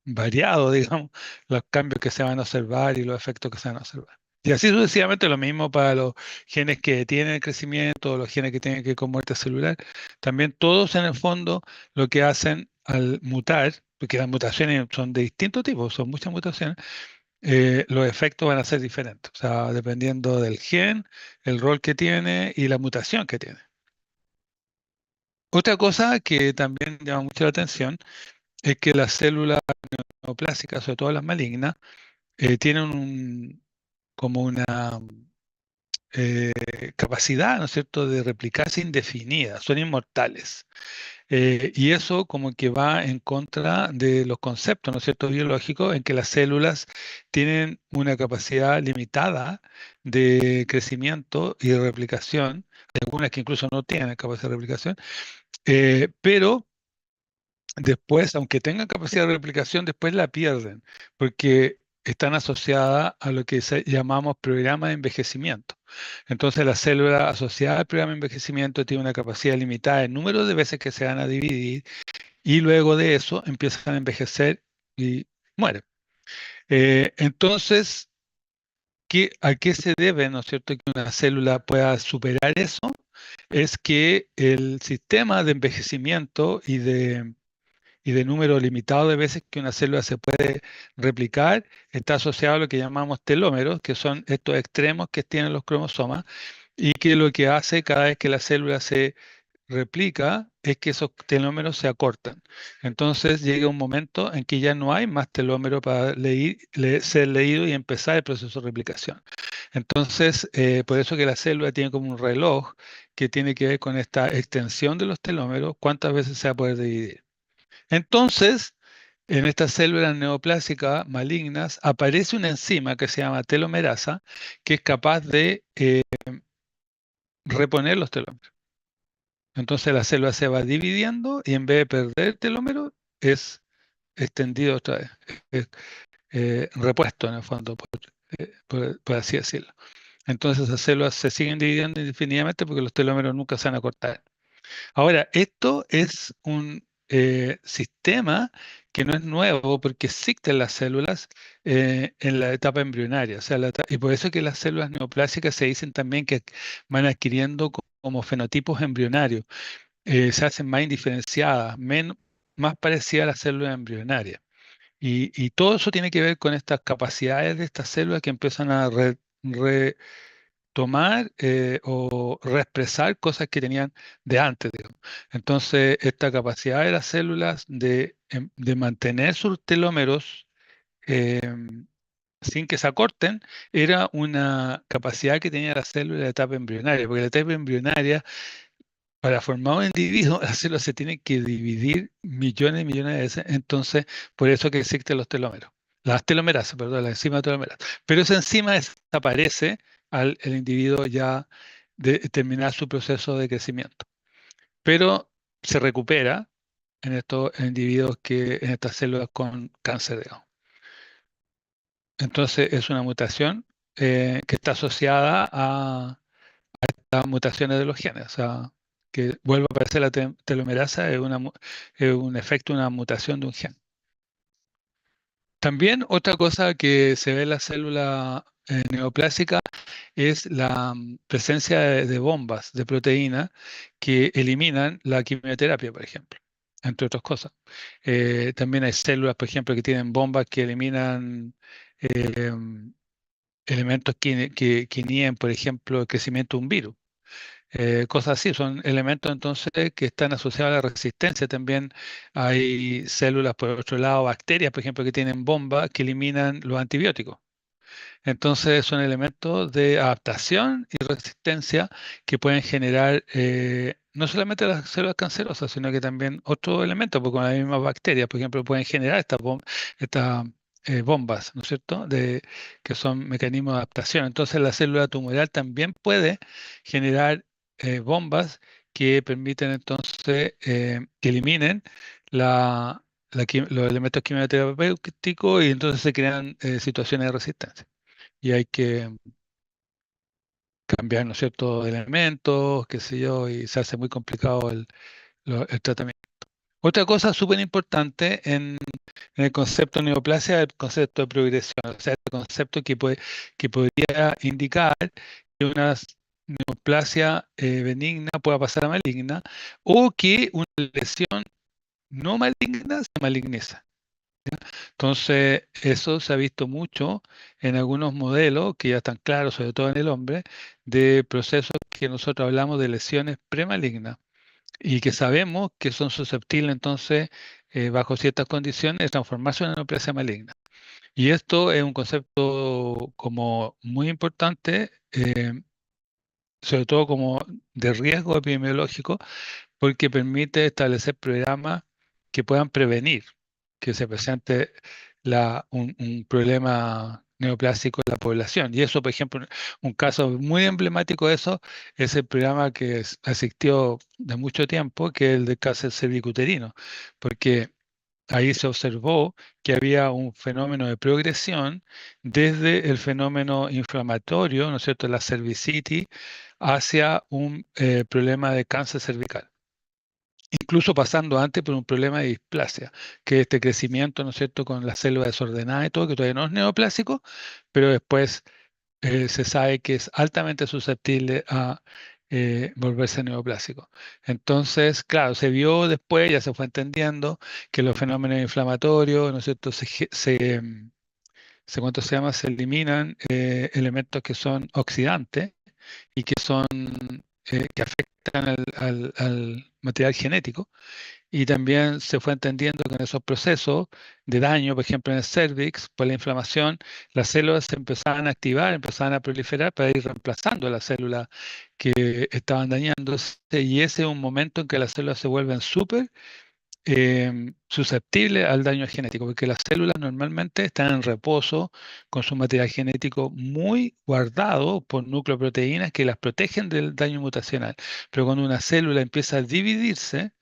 variado, digamos, los cambios que se van a observar y los efectos que se van a observar. Y así sucesivamente lo mismo para los genes que detienen el crecimiento, los genes que tienen que ver con muerte celular. También todos en el fondo lo que hacen al mutar, porque las mutaciones son de distintos tipos, son muchas mutaciones, los efectos van a ser diferentes. O sea, dependiendo del gen, el rol que tiene y la mutación que tiene. Otra cosa que también llama mucho la atención es que las células neoplásicas, sobre todo las malignas, tienen como una capacidad, ¿no es cierto?, de replicarse indefinida, son inmortales. Y eso como que va en contra de los conceptos, ¿no es cierto?, biológicos, en que las células tienen una capacidad limitada de crecimiento y de replicación, hay algunas que incluso no tienen capacidad de replicación, pero después, aunque tengan capacidad de replicación, después la pierden, porque están asociadas a lo que llamamos programa de envejecimiento. Entonces, la célula asociada al programa de envejecimiento tiene una capacidad limitada en número de veces que se van a dividir y luego de eso empiezan a envejecer y mueren. Entonces, ¿a qué se debe, no es cierto, que una célula pueda superar eso? Es que el sistema de envejecimiento y de número limitado de veces que una célula se puede replicar, está asociado a lo que llamamos telómeros, que son estos extremos que tienen los cromosomas, y que lo que hace cada vez que la célula se replica es que esos telómeros se acortan. Entonces llega un momento en que ya no hay más telómero para ser leído y empezar el proceso de replicación. Entonces, por eso que la célula tiene como un reloj que tiene que ver con esta extensión de los telómeros, cuántas veces se va a poder dividir. Entonces, en estas células neoplásicas malignas aparece una enzima que se llama telomerasa, que es capaz de reponer los telómeros. Entonces la célula se va dividiendo y en vez de perder el telómero, es extendido otra vez, es repuesto en el fondo, por así decirlo. Entonces las células se siguen dividiendo indefinidamente porque los telómeros nunca se van a cortar. Ahora, esto es un sistema que no es nuevo porque existen las células en la etapa embrionaria. O sea, y por eso que las células neoplásicas se dicen también que van adquiriendo como fenotipos embrionarios. Se hacen más indiferenciadas, más parecidas a las células embrionarias. Y todo eso tiene que ver con estas capacidades de estas células que empiezan a tomar o reexpresar cosas que tenían de antes, digamos. Entonces, esta capacidad de las células de mantener sus telómeros sin que se acorten, era una capacidad que tenía la célula de la etapa embrionaria, porque la etapa embrionaria, para formar un individuo, las células se tienen que dividir millones y millones de veces, entonces, por eso que existen los telómeros. Las telomerasas, perdón, la enzima telomerasa. Pero esa enzima desaparece al el individuo ya terminar su proceso de crecimiento. Pero se recupera en estos individuos en estas células con cáncer de ojo. Entonces es una mutación que está asociada a las mutaciones de los genes. O sea, que vuelva a aparecer la telomerasa es un efecto, una mutación de un gen. También otra cosa que se ve en la célula neoplásica es la presencia de bombas de proteína que eliminan la quimioterapia, por ejemplo, entre otras cosas. También hay células, por ejemplo, que tienen bombas que eliminan eh, elementos que inhiben, por ejemplo, el crecimiento de un virus. Cosas así, son elementos entonces que están asociados a la resistencia. También hay células, por otro lado, bacterias, por ejemplo, que tienen bombas que eliminan los antibióticos. Entonces son elementos de adaptación y resistencia que pueden generar no solamente las células cancerosas, sino que también otros elementos, porque con las mismas bacterias, por ejemplo, pueden generar estas bombas, ¿no es cierto?, que son mecanismos de adaptación. Entonces la célula tumoral también puede generar bombas que permiten entonces que eliminen los elementos quimioterapéuticos y entonces se crean situaciones de resistencia y hay que cambiar, ¿no es cierto?, elementos, qué sé yo, y se hace muy complicado el tratamiento. Otra cosa súper importante en el concepto de neoplasia es el concepto de progresión, o sea, el concepto que podría indicar que una neoplasia benigna pueda pasar a maligna o que una lesión no maligna se maligniza. Entonces, eso se ha visto mucho en algunos modelos que ya están claros, sobre todo en el hombre, de procesos que nosotros hablamos de lesiones premalignas y que sabemos que son susceptibles entonces, bajo ciertas condiciones, de transformarse en una neoplasia maligna. Y esto es un concepto como muy importante, sobre todo como de riesgo epidemiológico, porque permite establecer programas que puedan prevenir que se presente un problema neoplásico en la población. Y eso, por ejemplo, un caso muy emblemático de eso es el programa que asistió de mucho tiempo, que es el de cáncer cervicuterino, porque ahí se observó que había un fenómeno de progresión desde el fenómeno inflamatorio, ¿no es cierto?, la cervicitis, hacia un problema de cáncer cervical, incluso pasando antes por un problema de displasia, que es este crecimiento, ¿no es cierto?, con las células desordenadas y todo, que todavía no es neoplásico, pero después se sabe que es altamente susceptible a volverse neoplásico. Entonces, claro, se vio después, ya se fue entendiendo que los fenómenos inflamatorios, ¿no es cierto?, ¿cuánto se llama? Se eliminan elementos que son oxidantes y que son que afectan al material genético. Y también se fue entendiendo que en esos procesos de daño, por ejemplo en el cervix, por la inflamación, las células se empezaban a activar, empezaban a proliferar para ir reemplazando las células que estaban dañándose. Y ese es un momento en que las células se vuelven súper susceptibles al daño genético, porque las células normalmente están en reposo con su material genético muy guardado por nucleoproteínas que las protegen del daño mutacional. Pero cuando una célula empieza a dividirse,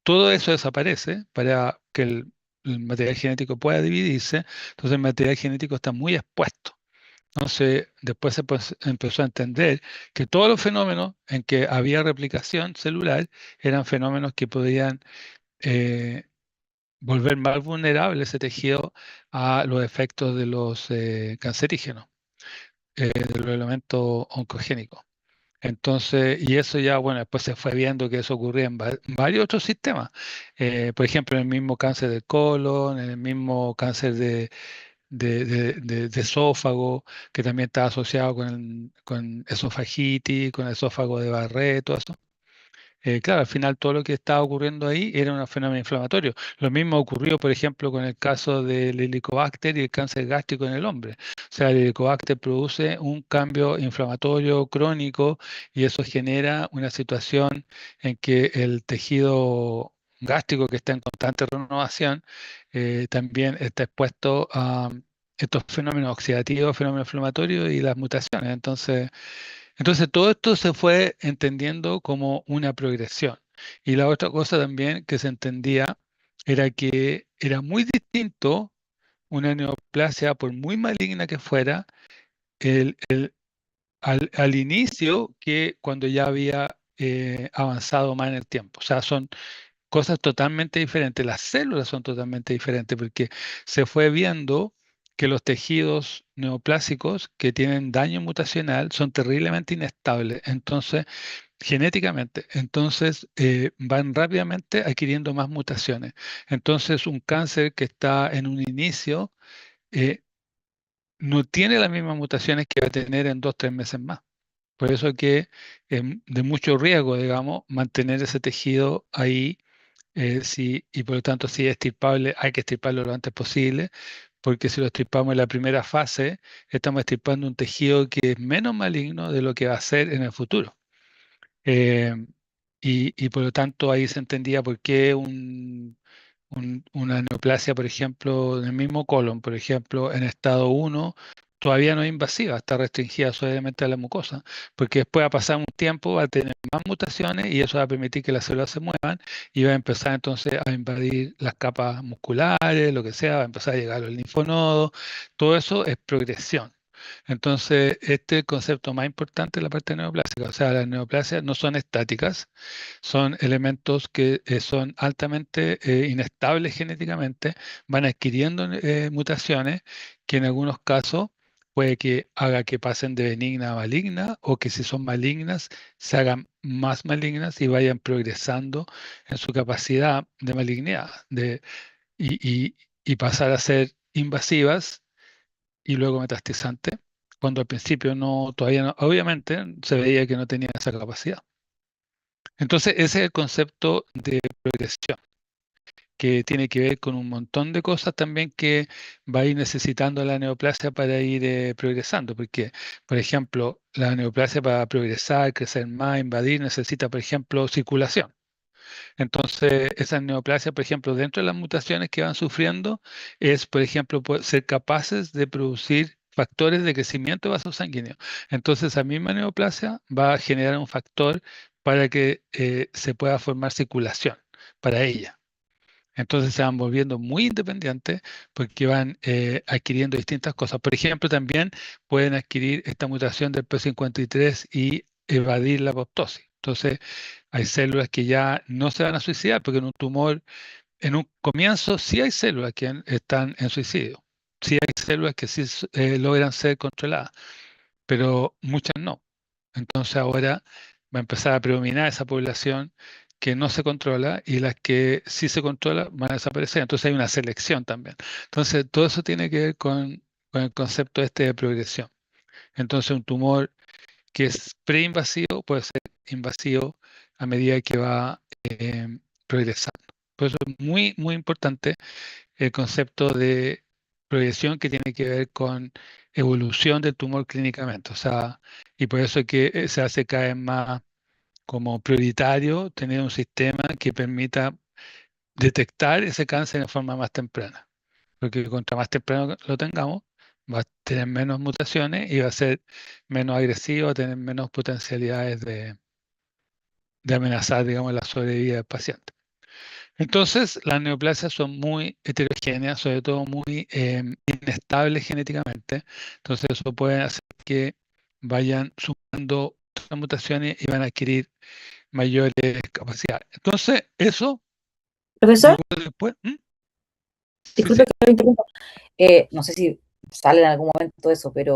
todo eso desaparece para que el material genético pueda dividirse, entonces el material genético está muy expuesto. Entonces, después empezó a entender que todos los fenómenos en que había replicación celular eran fenómenos que podían eh, volver más vulnerable ese tejido a los efectos de los cancerígenos, de los elementos oncogénicos. Entonces, y eso ya, bueno, después se fue viendo que eso ocurría en varios otros sistemas. Por ejemplo, en el mismo cáncer del colon, en el mismo cáncer de esófago, que también está asociado con esofagitis, con esófago de Barré, todo eso. Claro, al final todo lo que estaba ocurriendo ahí era un fenómeno inflamatorio. Lo mismo ocurrió, por ejemplo, con el caso del Helicobacter y el cáncer gástrico en el hombre. O sea, el Helicobacter produce un cambio inflamatorio crónico y eso genera una situación en que el tejido gástrico, que está en constante renovación, también está expuesto a estos fenómenos oxidativos, fenómenos inflamatorios y las mutaciones. Entonces, todo esto se fue entendiendo como una progresión. Y la otra cosa también que se entendía era que era muy distinto una neoplasia, por muy maligna que fuera, al inicio que cuando ya había avanzado más en el tiempo. O sea, son cosas totalmente diferentes. Las células son totalmente diferentes porque se fue viendo que los tejidos neoplásicos que tienen daño mutacional son terriblemente inestables. Entonces, genéticamente, entonces van rápidamente adquiriendo más mutaciones. Entonces, un cáncer que está en un inicio eh, no tiene las mismas mutaciones que va a tener en 2, 3 meses más. Por eso que es de mucho riesgo, digamos, mantener ese tejido ahí, y por lo tanto, si es extirpable, hay que extirparlo lo antes posible, porque si lo extirpamos en la primera fase, estamos extirpando un tejido que es menos maligno de lo que va a ser en el futuro. Eh, y por lo tanto ahí se entendía por qué una neoplasia, por ejemplo, en el mismo colon, por ejemplo, en estado uno todavía no es invasiva, está restringida solamente a la mucosa, porque después va a pasar un tiempo, va a tener más mutaciones y eso va a permitir que las células se muevan y va a empezar entonces a invadir las capas musculares, lo que sea, va a empezar a llegar a los linfonodos, todo eso es progresión. Entonces, este es el concepto más importante de la parte neoplásica. O sea, las neoplasias no son estáticas, son elementos que son altamente inestables genéticamente, van adquiriendo mutaciones que en algunos casos puede que haga que pasen de benigna a maligna o que si son malignas se hagan más malignas y vayan progresando en su capacidad de malignidad y, y y pasar a ser invasivas y luego metastizante, cuando al principio no, todavía no, obviamente se veía que no tenía esa capacidad. Entonces, ese es el concepto de progresión, que tiene que ver con un montón de cosas también que va a ir necesitando la neoplasia para ir progresando, porque, por ejemplo, la neoplasia para progresar, crecer más, invadir, necesita, por ejemplo, circulación. Entonces, esas neoplasias, por ejemplo, dentro de las mutaciones que van sufriendo, es, por ejemplo, ser capaces de producir factores de crecimiento de vasos sanguíneos. Entonces, esa misma neoplasia va a generar un factor para que se pueda formar circulación para ella. Entonces se van volviendo muy independientes porque van adquiriendo distintas cosas. Por ejemplo, también pueden adquirir esta mutación del P53 y evadir la apoptosis. Entonces, hay células que ya no se van a suicidar porque en un tumor, en un comienzo, sí hay células que están en suicidio. Sí hay células que sí logran ser controladas, pero muchas no. Entonces ahora va a empezar a predominar esa población que no se controla y las que sí se controla van a desaparecer. Entonces hay una selección también. Entonces todo eso tiene que ver con el concepto este de progresión. Entonces un tumor que es preinvasivo puede ser invasivo a medida que va progresando. Por eso es muy, muy importante el concepto de proyección que tiene que ver con evolución del tumor clínicamente. O sea, y por eso es que se hace cada vez más como prioritario tener un sistema que permita detectar ese cáncer en forma más temprana. Porque contra más temprano lo tengamos, va a tener menos mutaciones y va a ser menos agresivo, va a tener menos potencialidades de amenazar, digamos, la sobrevida del paciente. Entonces, las neoplasias son muy heterogéneas, sobre todo muy inestables genéticamente. Entonces, eso puede hacer que vayan sumando otras mutaciones y van a adquirir mayores capacidades. Entonces, eso Profesor, llegó después. ¿Mm? Sí, disculpe sí, que lo interrumpa. No sé si sale en algún momento eso, pero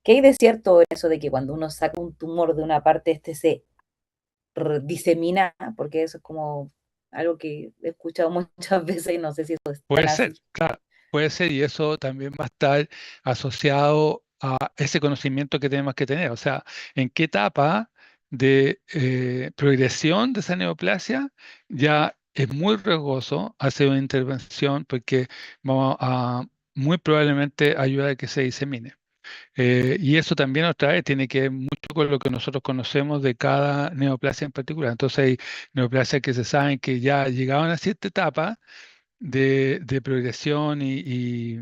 ¿qué hay de cierto en eso de que cuando uno saca un tumor de una parte, este se disemina? Porque eso es como algo que he escuchado muchas veces y no sé si eso es tan puede ser, así. claro, puede ser, y eso también va a estar asociado a ese conocimiento que tenemos que tener. O sea, en qué etapa de progresión de esa neoplasia ya es muy riesgoso hacer una intervención porque vamos a muy probablemente ayudar a que se disemine. Y eso también otra vez tiene que ver mucho con lo que nosotros conocemos de cada neoplasia en particular. Entonces hay neoplasias que se saben que ya llegaban a cierta etapa de progresión y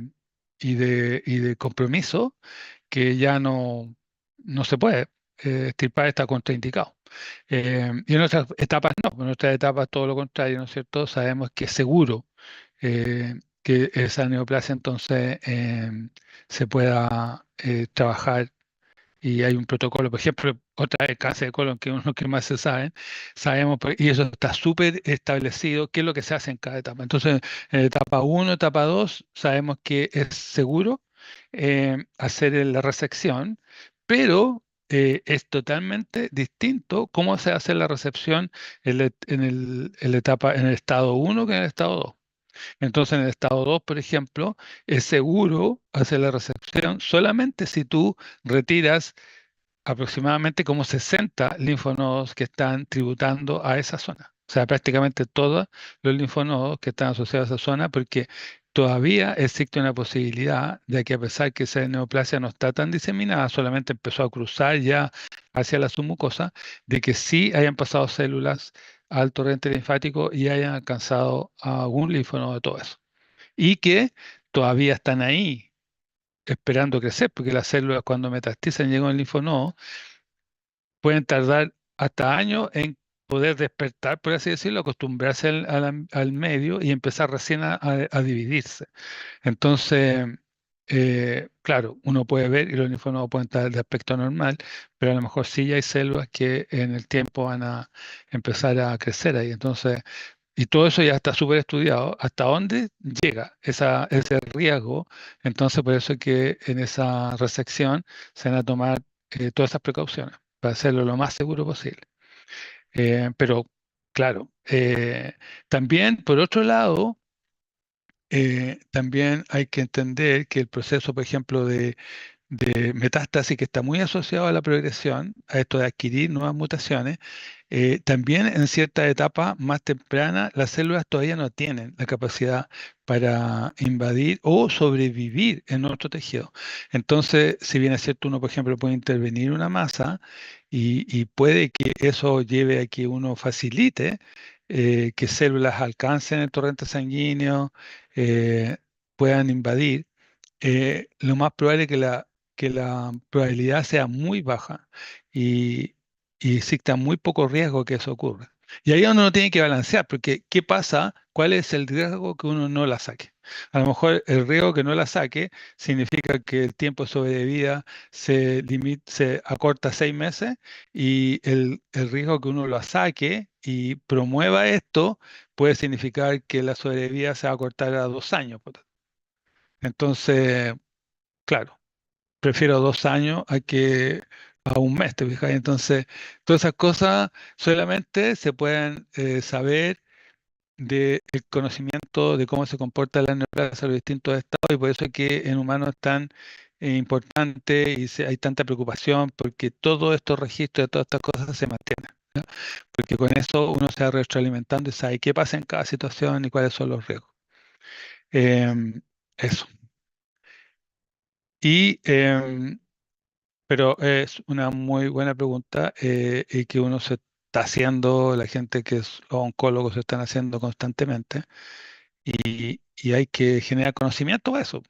de compromiso que ya no se puede. Extirpar está contraindicado. Y en otras etapas no, en otras etapas todo lo contrario, ¿no es cierto? Sabemos que es seguro que esa neoplasia entonces se pueda trabajar y hay un protocolo, por ejemplo, otra vez cáncer de colon, que es uno que más se sabe, sabemos, y eso está súper establecido, qué es lo que se hace en cada etapa. Entonces, en etapa uno, etapa 2, sabemos que es seguro hacer la resección, pero es totalmente distinto cómo se hace la recepción en la etapa, en el estado uno que en el estado 2. Entonces, en el estado 2, por ejemplo, es seguro hacer la recepción solamente si tú retiras aproximadamente como 60 linfonodos que están tributando a esa zona. O sea, prácticamente todos los linfonodos que están asociados a esa zona, porque todavía existe una posibilidad de que a pesar que esa neoplasia no está tan diseminada, solamente empezó a cruzar ya hacia la submucosa, de que sí hayan pasado células al torrente linfático y hayan alcanzado a algún linfonodo de todo eso. Y que todavía están ahí esperando crecer, porque las células cuando metastizan y llegan al linfonodo pueden tardar hasta años en poder despertar, por así decirlo, acostumbrarse al medio y empezar recién a dividirse. Entonces, claro, uno puede ver y los linfonodos pueden estar de aspecto normal, pero a lo mejor sí hay células que en el tiempo van a empezar a crecer ahí. Entonces, y todo eso ya está súper estudiado, hasta dónde llega ese riesgo. Entonces, por eso es que en esa resección se van a tomar todas esas precauciones para hacerlo lo más seguro posible. Pero, claro, también, por otro lado, también hay que entender que el proceso, por ejemplo, de metástasis que está muy asociado a la progresión, a esto de adquirir nuevas mutaciones, también en cierta etapa más temprana las células todavía no tienen la capacidad para invadir o sobrevivir en nuestro tejido. Entonces, si bien es cierto, uno, por ejemplo, puede intervenir una masa y puede que eso lleve a que uno facilite que células alcancen el torrente sanguíneo, eh, puedan invadir, lo más probable es que la probabilidad sea muy baja y, y exista muy poco riesgo que eso ocurra. Y ahí uno tiene que balancear, porque ¿qué pasa? ¿Cuál es el riesgo que uno no la saque? A lo mejor el riesgo que no la saque significa que el tiempo de sobrevida se acorta a 6 meses y el riesgo que uno la saque y promueva esto puede significar que la sobrevida se va a acortar a 2 años. Entonces, claro, prefiero 2 años a que a un mes, ¿te fijas? Entonces, todas esas cosas solamente se pueden saber del conocimiento de cómo se comporta la neoplasia en los distintos estados y por eso es que en humanos es tan importante y hay tanta preocupación porque todos estos registros de todas estas cosas se mantienen, ¿ya? Porque con eso uno se va retroalimentando y sabe qué pasa en cada situación y cuáles son los riesgos. Eso. Y pero es una muy buena pregunta y que uno se está haciendo, la gente que es los oncólogos se están haciendo constantemente y hay que generar conocimiento de eso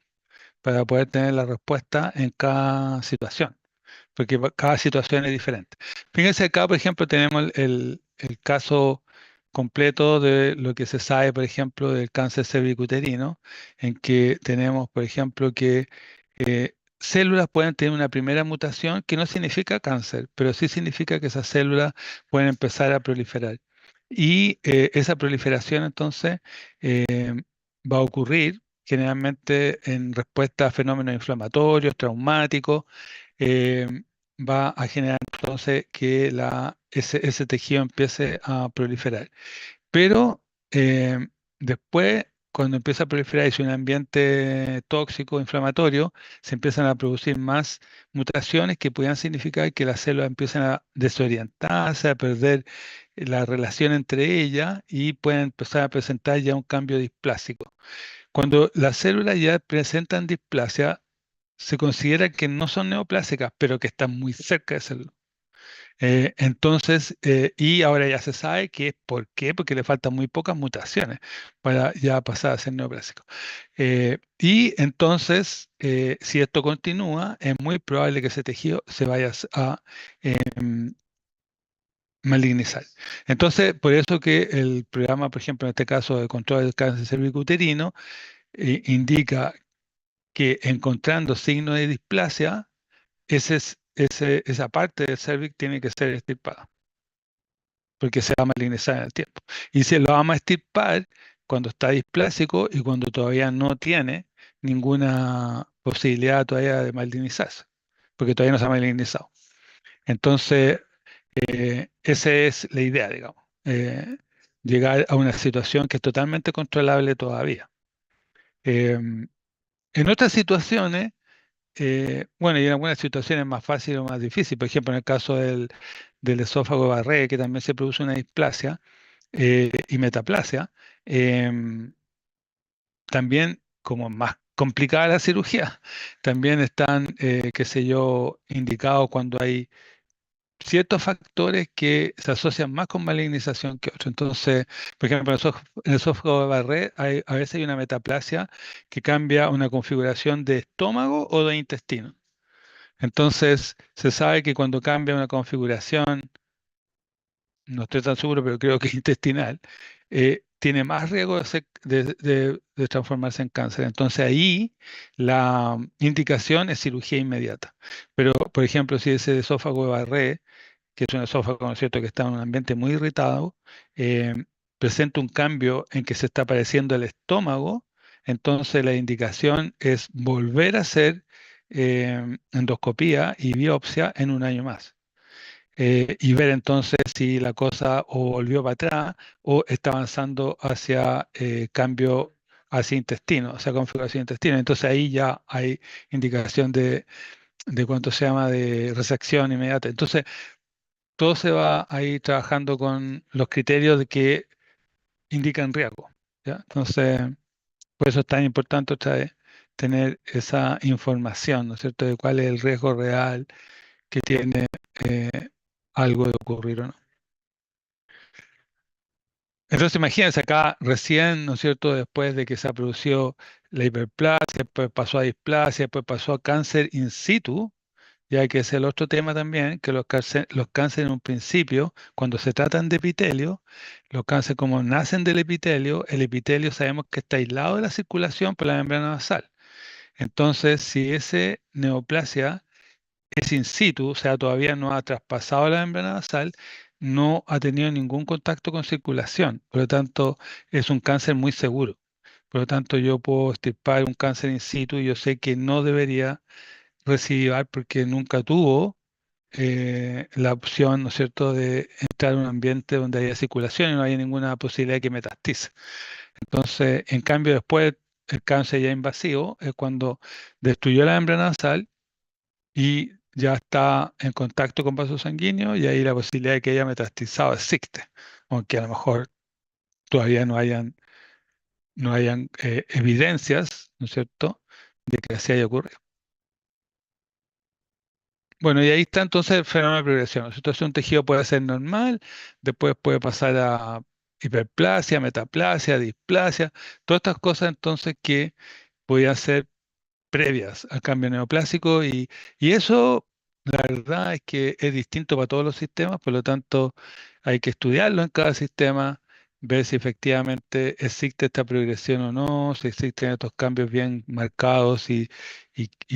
para poder tener la respuesta en cada situación, porque cada situación es diferente. Fíjense acá, por ejemplo, tenemos el caso completo de lo que se sabe, por ejemplo, del cáncer cervicuterino, en que tenemos, por ejemplo, que células pueden tener una primera mutación que no significa cáncer, pero sí significa que esas células pueden empezar a proliferar. Y esa proliferación entonces eh, va a ocurrir generalmente en respuesta a fenómenos inflamatorios, traumáticos, eh, va a generar entonces que ese tejido empiece a proliferar. Pero después, cuando empieza a proliferar y es un ambiente tóxico, inflamatorio, se empiezan a producir más mutaciones que puedan significar que las células empiezan a desorientarse, a perder la relación entre ellas y pueden empezar a presentar ya un cambio displásico. Cuando las células ya presentan displasia, se considera que no son neoplásicas, pero que están muy cerca de serlo. Entonces, y ahora ya se sabe que es por qué, porque le faltan muy pocas mutaciones para ya pasar a ser neoplásico. Y entonces, si esto continúa, es muy probable que ese tejido se vaya a em, malignizar. Entonces, por eso que el programa, por ejemplo, en este caso de control del cáncer cervicuterino, indica que encontrando signos de displasia, ese es esa parte del cervix tiene que ser extirpada, porque se va a malignizar en el tiempo. Y se lo vamos a extirpar cuando está displásico y cuando todavía no tiene ninguna posibilidad todavía de malignizarse, porque todavía no se ha malignizado. Entonces, esa es la idea, digamos, llegar a una situación que es totalmente controlable todavía. En otras situaciones, bueno, y en algunas situaciones más fácil o más difícil, por ejemplo, en el caso del esófago de Barré, que también se produce una displasia y metaplasia, también como más complicada la cirugía, también están, qué sé yo, indicados cuando hay ciertos factores que se asocian más con malignización que otros. Entonces, por ejemplo, en el esófago de Barré a veces hay una metaplasia que cambia una configuración de estómago o de intestino. Entonces, se sabe que cuando cambia una configuración, no estoy tan seguro, pero creo que intestinal, tiene más riesgo de transformarse en cáncer. Entonces, ahí la indicación es cirugía inmediata. Pero, por ejemplo, si ese esófago de Barré, que es un esófago, ¿no es cierto?, que está en un ambiente muy irritado, eh, presenta un cambio en que se está apareciendo el estómago, entonces la indicación es volver a hacer endoscopía y biopsia en un año más. Y ver entonces si la cosa o volvió para atrás o está avanzando hacia cambio hacia intestino, hacia configuración intestino. Entonces ahí ya hay indicación de cuánto se llama de resección inmediata. Entonces, todo se va a ir trabajando con los criterios de que indican riesgo, ¿ya? Entonces, por eso es tan importante otra vez tener esa información, ¿no es cierto?, de cuál es el riesgo real que tiene eh, algo de ocurrir o no. Entonces, imagínense acá recién, ¿no es cierto?, después de que se ha producido la hiperplasia, después pasó a displasia, después pasó a cáncer in situ, ya que es el otro tema también, que los cánceres en un principio, cuando se tratan de epitelio, los cánceres como nacen del epitelio, el epitelio sabemos que está aislado de la circulación por la membrana basal. Entonces, si ese neoplasia es in situ, o sea, todavía no ha traspasado la membrana basal, no ha tenido ningún contacto con circulación. Por lo tanto, es un cáncer muy seguro. Por lo tanto, yo puedo extirpar un cáncer in situ y yo sé que no debería recidivar porque nunca tuvo la opción, ¿no es cierto?, de entrar en un ambiente donde haya circulación y no haya ninguna posibilidad de que metastice. Entonces, en cambio, después el cáncer ya invasivo es cuando destruyó la membrana basal y ya está en contacto con vasos sanguíneos y ahí la posibilidad de que haya metastizado existe, aunque a lo mejor todavía no hayan evidencias, ¿no es cierto?, de que así haya ocurrido. Bueno, y ahí está entonces el fenómeno de progresión. Entonces un tejido puede ser normal, después puede pasar a hiperplasia, metaplasia, displasia, todas estas cosas entonces que podían ser previas al cambio neoplásico y eso, la verdad es que es distinto para todos los sistemas, por lo tanto hay que estudiarlo en cada sistema, ver si efectivamente existe esta progresión o no, si existen estos cambios bien marcados y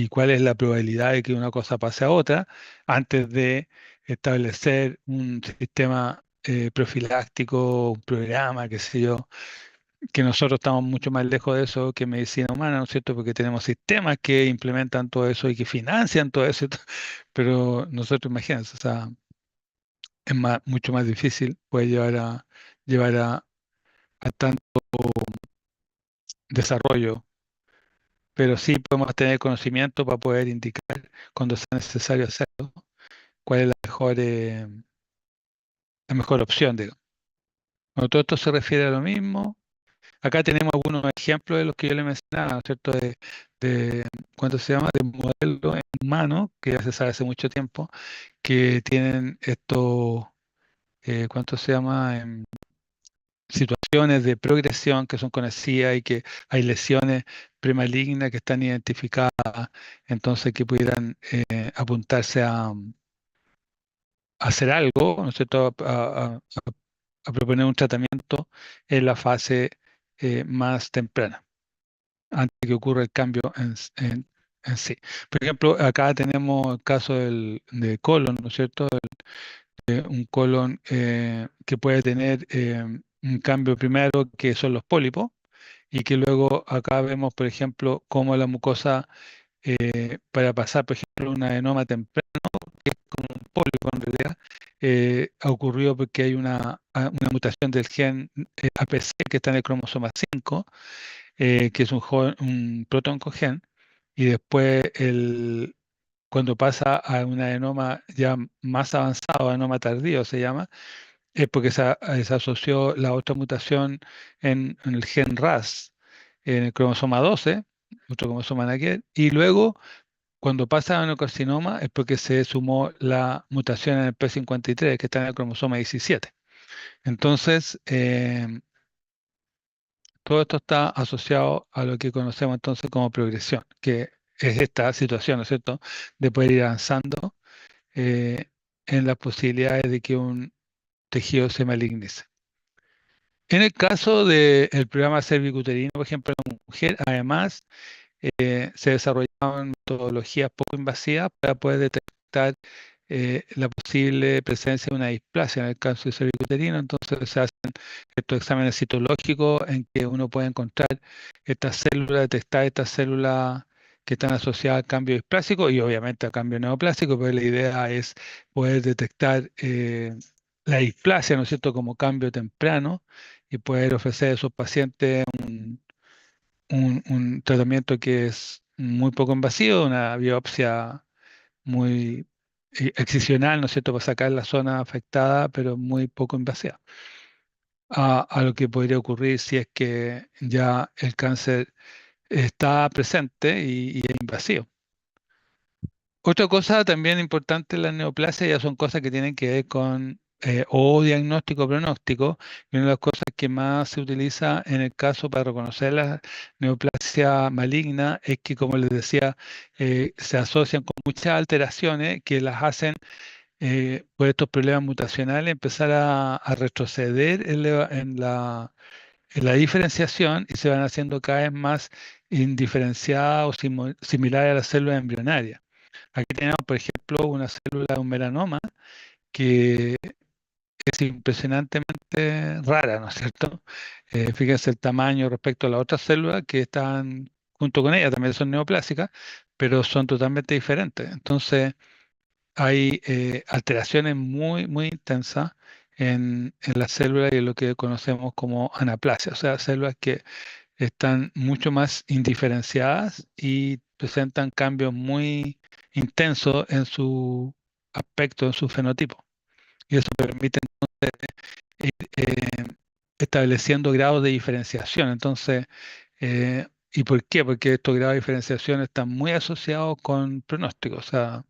cuál es la probabilidad de que una cosa pase a otra antes de establecer un sistema profiláctico, un programa, qué sé yo, que nosotros estamos mucho más lejos de eso que medicina humana, ¿no es cierto? Porque tenemos sistemas que implementan todo eso y que financian todo eso, pero nosotros, imagínense, o sea, es mucho más difícil, puede llevar a tanto desarrollo, pero sí podemos tener conocimiento para poder indicar cuando sea necesario hacerlo, cuál es la mejor opción, digamos. Bueno, todo esto se refiere a lo mismo. Acá tenemos algunos ejemplos de los que yo le mencionaba, ¿no es cierto? De ¿cuánto se llama? De modelos en humano, que ya se sabe hace mucho tiempo, que tienen estos, ¿cuánto se llama? Situaciones de progresión que son conocidas y que hay lesiones premalignas que están identificadas, entonces que pudieran apuntarse a hacer algo, ¿no es cierto? A proponer un tratamiento en la fase más temprana, antes de que ocurra el cambio en sí. Por ejemplo, acá tenemos el caso de colon, ¿no es cierto? Un colon que puede tener un cambio primero que son los pólipos y que luego acá vemos, por ejemplo, cómo la mucosa para pasar, por ejemplo, un adenoma temprano, que es como un pólipo en realidad, ha ocurrido porque hay una mutación del gen APC que está en el cromosoma 5, que es un protoncogen, y después cuando pasa a un adenoma ya más avanzado, adenoma tardío se llama, es porque se asoció la otra mutación en el gen RAS, en el cromosoma 12, otro cromosoma nada que ver, y luego cuando pasa a carcinoma es porque se sumó la mutación en el P53, que está en el cromosoma 17. Entonces, todo esto está asociado a lo que conocemos entonces como progresión, que es esta situación, ¿no es cierto?, de poder ir avanzando eh, en las posibilidades de que un tejido se malignice. En el caso del programa cervicuterino, por ejemplo, en la mujer, además, se desarrollaron metodologías poco invasivas para poder detectar la posible presencia de una displasia en el cáncer cervicuterino. Entonces se hacen estos exámenes citológicos en que uno puede encontrar estas células, detectar estas células que están asociadas al cambio displásico y obviamente al cambio neoplásico, pero la idea es poder detectar la displasia, ¿no es cierto?, como cambio temprano y poder ofrecer a esos pacientes un tratamiento que es muy poco invasivo, una biopsia muy excisional, ¿no es cierto?, para sacar la zona afectada, pero muy poco invasiva, a lo que podría ocurrir si es que ya el cáncer está presente y es invasivo. Otra cosa también importante en la neoplasia ya son cosas que tienen que ver con o diagnóstico o pronóstico. Y una de las cosas que más se utiliza en el caso para reconocer la neoplasia maligna es que, como les decía, se asocian con muchas alteraciones que las hacen por estos problemas mutacionales empezar a retroceder en la diferenciación y se van haciendo cada vez más indiferenciadas o similares a las células embrionarias. Aquí tenemos, por ejemplo, una célula de un melanoma que es impresionantemente rara, ¿no es cierto? Fíjense el tamaño respecto a las otras células que están junto con ella, también son neoplásicas, pero son totalmente diferentes. Entonces, hay alteraciones muy, muy intensas en las células y en lo que conocemos como anaplasia, o sea, células que están mucho más indiferenciadas y presentan cambios muy intensos en su aspecto, en su fenotipo. Y eso permite ir estableciendo grados de diferenciación. Entonces, ¿y por qué? Porque estos grados de diferenciación están muy asociados con pronósticos. O sea,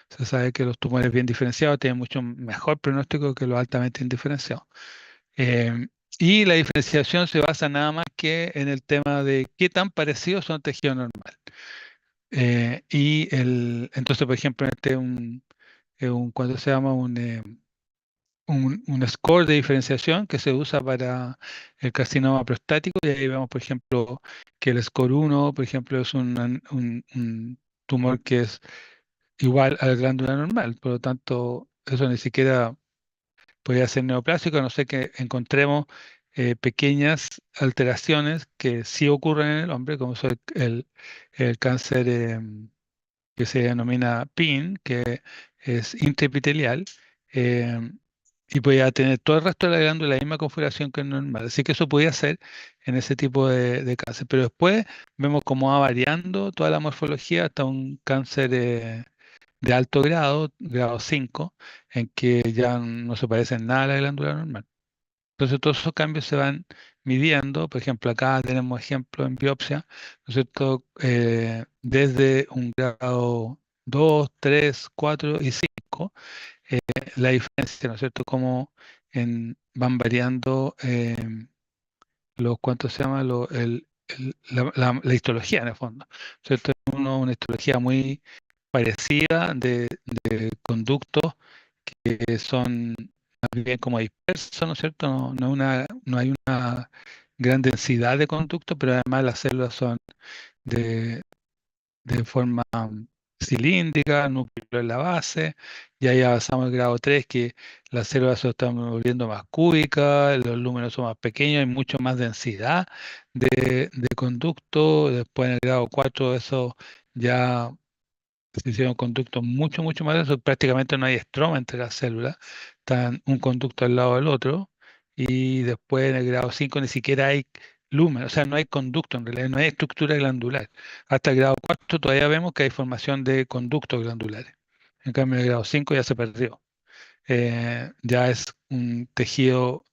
se sabe que los tumores bien diferenciados tienen mucho mejor pronóstico que los altamente indiferenciados. Eh, y la diferenciación se basa nada más que en el tema de qué tan parecidos son tejidos normal. Entonces, por ejemplo, ¿cuánto se llama? Un score de diferenciación que se usa para el carcinoma prostático y ahí vemos, por ejemplo, que el score 1, por ejemplo, es un tumor que es igual a la glándula normal, por lo tanto, eso ni siquiera podría ser neoplásico, a no ser que encontremos pequeñas alteraciones que sí ocurren en el hombre, como es el cáncer que se denomina PIN, que es intraepitelial, eh, y podía tener todo el resto de la glándula la misma configuración que el normal. Así que eso podía ser en ese tipo de cáncer. Pero después vemos cómo va variando toda la morfología hasta un cáncer de alto grado, grado 5 en que ya no se parece en nada a la glándula normal. Entonces todos esos cambios se van midiendo. Por ejemplo, acá tenemos ejemplos en biopsia, ¿no es cierto? Desde un grado 2, 3, 4 y 5, la diferencia, ¿no es cierto? Cómo van variando ¿cuánto se llama? La histología en el fondo, ¿cierto? Una histología muy parecida de conductos que son más bien como dispersos, ¿no es cierto? No hay una gran densidad de conductos, pero además las células son de, de forma cilíndrica, núcleo en la base, y ahí avanzamos al grado 3 que las células se están volviendo más cúbicas, los lúmenos son más pequeños, hay mucho más densidad de conducto. Después en el grado 4 eso ya se hicieron conductos mucho, mucho más densos, prácticamente no hay estroma entre las células, están un conducto al lado del otro, y después en el grado 5 ni siquiera hay lumen, o sea, no hay conducto en realidad, no hay estructura glandular. Hasta el grado 4 todavía vemos que hay formación de conductos glandulares. En cambio, en el grado 5 ya se perdió. Ya es un tejido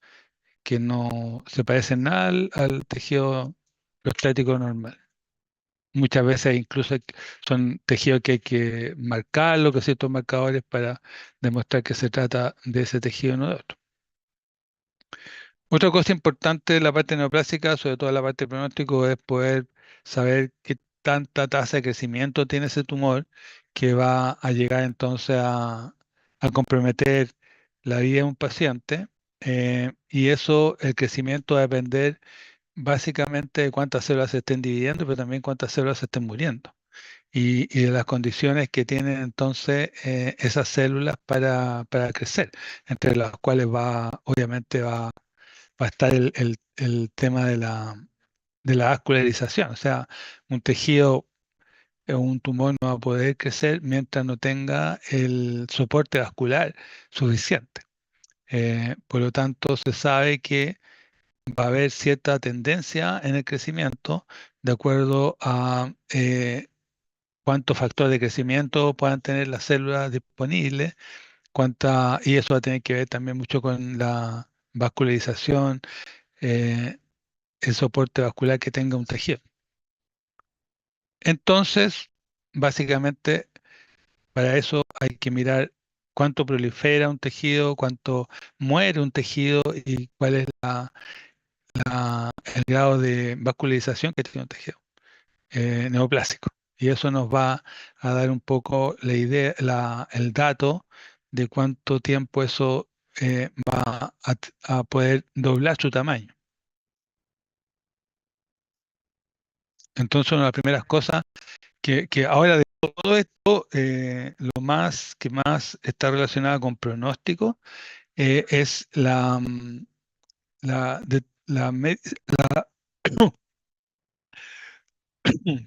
que no se parece en nada al tejido prostático normal. Muchas veces incluso son tejidos que hay que marcarlo con ciertos marcadores para demostrar que se trata de ese tejido y no de otro. Otra cosa importante de la parte neoplásica, sobre todo la parte pronóstico, es poder saber qué tanta tasa de crecimiento tiene ese tumor que va a llegar entonces a comprometer la vida de un paciente. Y eso, el crecimiento va a depender básicamente de cuántas células se estén dividiendo, pero también cuántas células se estén muriendo. Y de las condiciones que tienen entonces esas células para crecer, entre las cuales obviamente va a estar el tema de la vascularización. O sea, un tejido o un tumor no va a poder crecer mientras no tenga el soporte vascular suficiente. Por lo tanto, se sabe que va a haber cierta tendencia en el crecimiento de acuerdo a cuántos factores de crecimiento puedan tener las células disponibles, y eso va a tener que ver también mucho con la vascularización, eh, el soporte vascular que tenga un tejido. Entonces, básicamente, para eso hay que mirar cuánto prolifera un tejido, cuánto muere un tejido y cuál es el grado de vascularización que tiene un tejido neoplásico. Y eso nos va a dar un poco la idea, el dato de cuánto tiempo eso va a poder doblar su tamaño. Entonces, una de las primeras cosas que ahora de todo esto, lo más que más está relacionado con pronóstico es la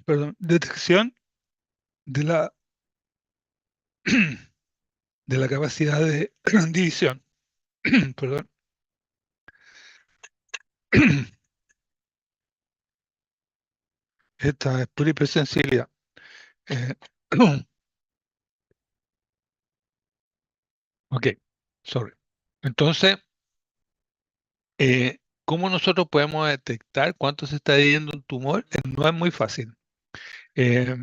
perdón, detección de la, de la capacidad de división. Perdón. Esta es pura hipersensibilidad. Eh, ok, sorry. Entonces, ¿cómo nosotros podemos detectar cuánto se está dividiendo un tumor? No es muy fácil. Eh,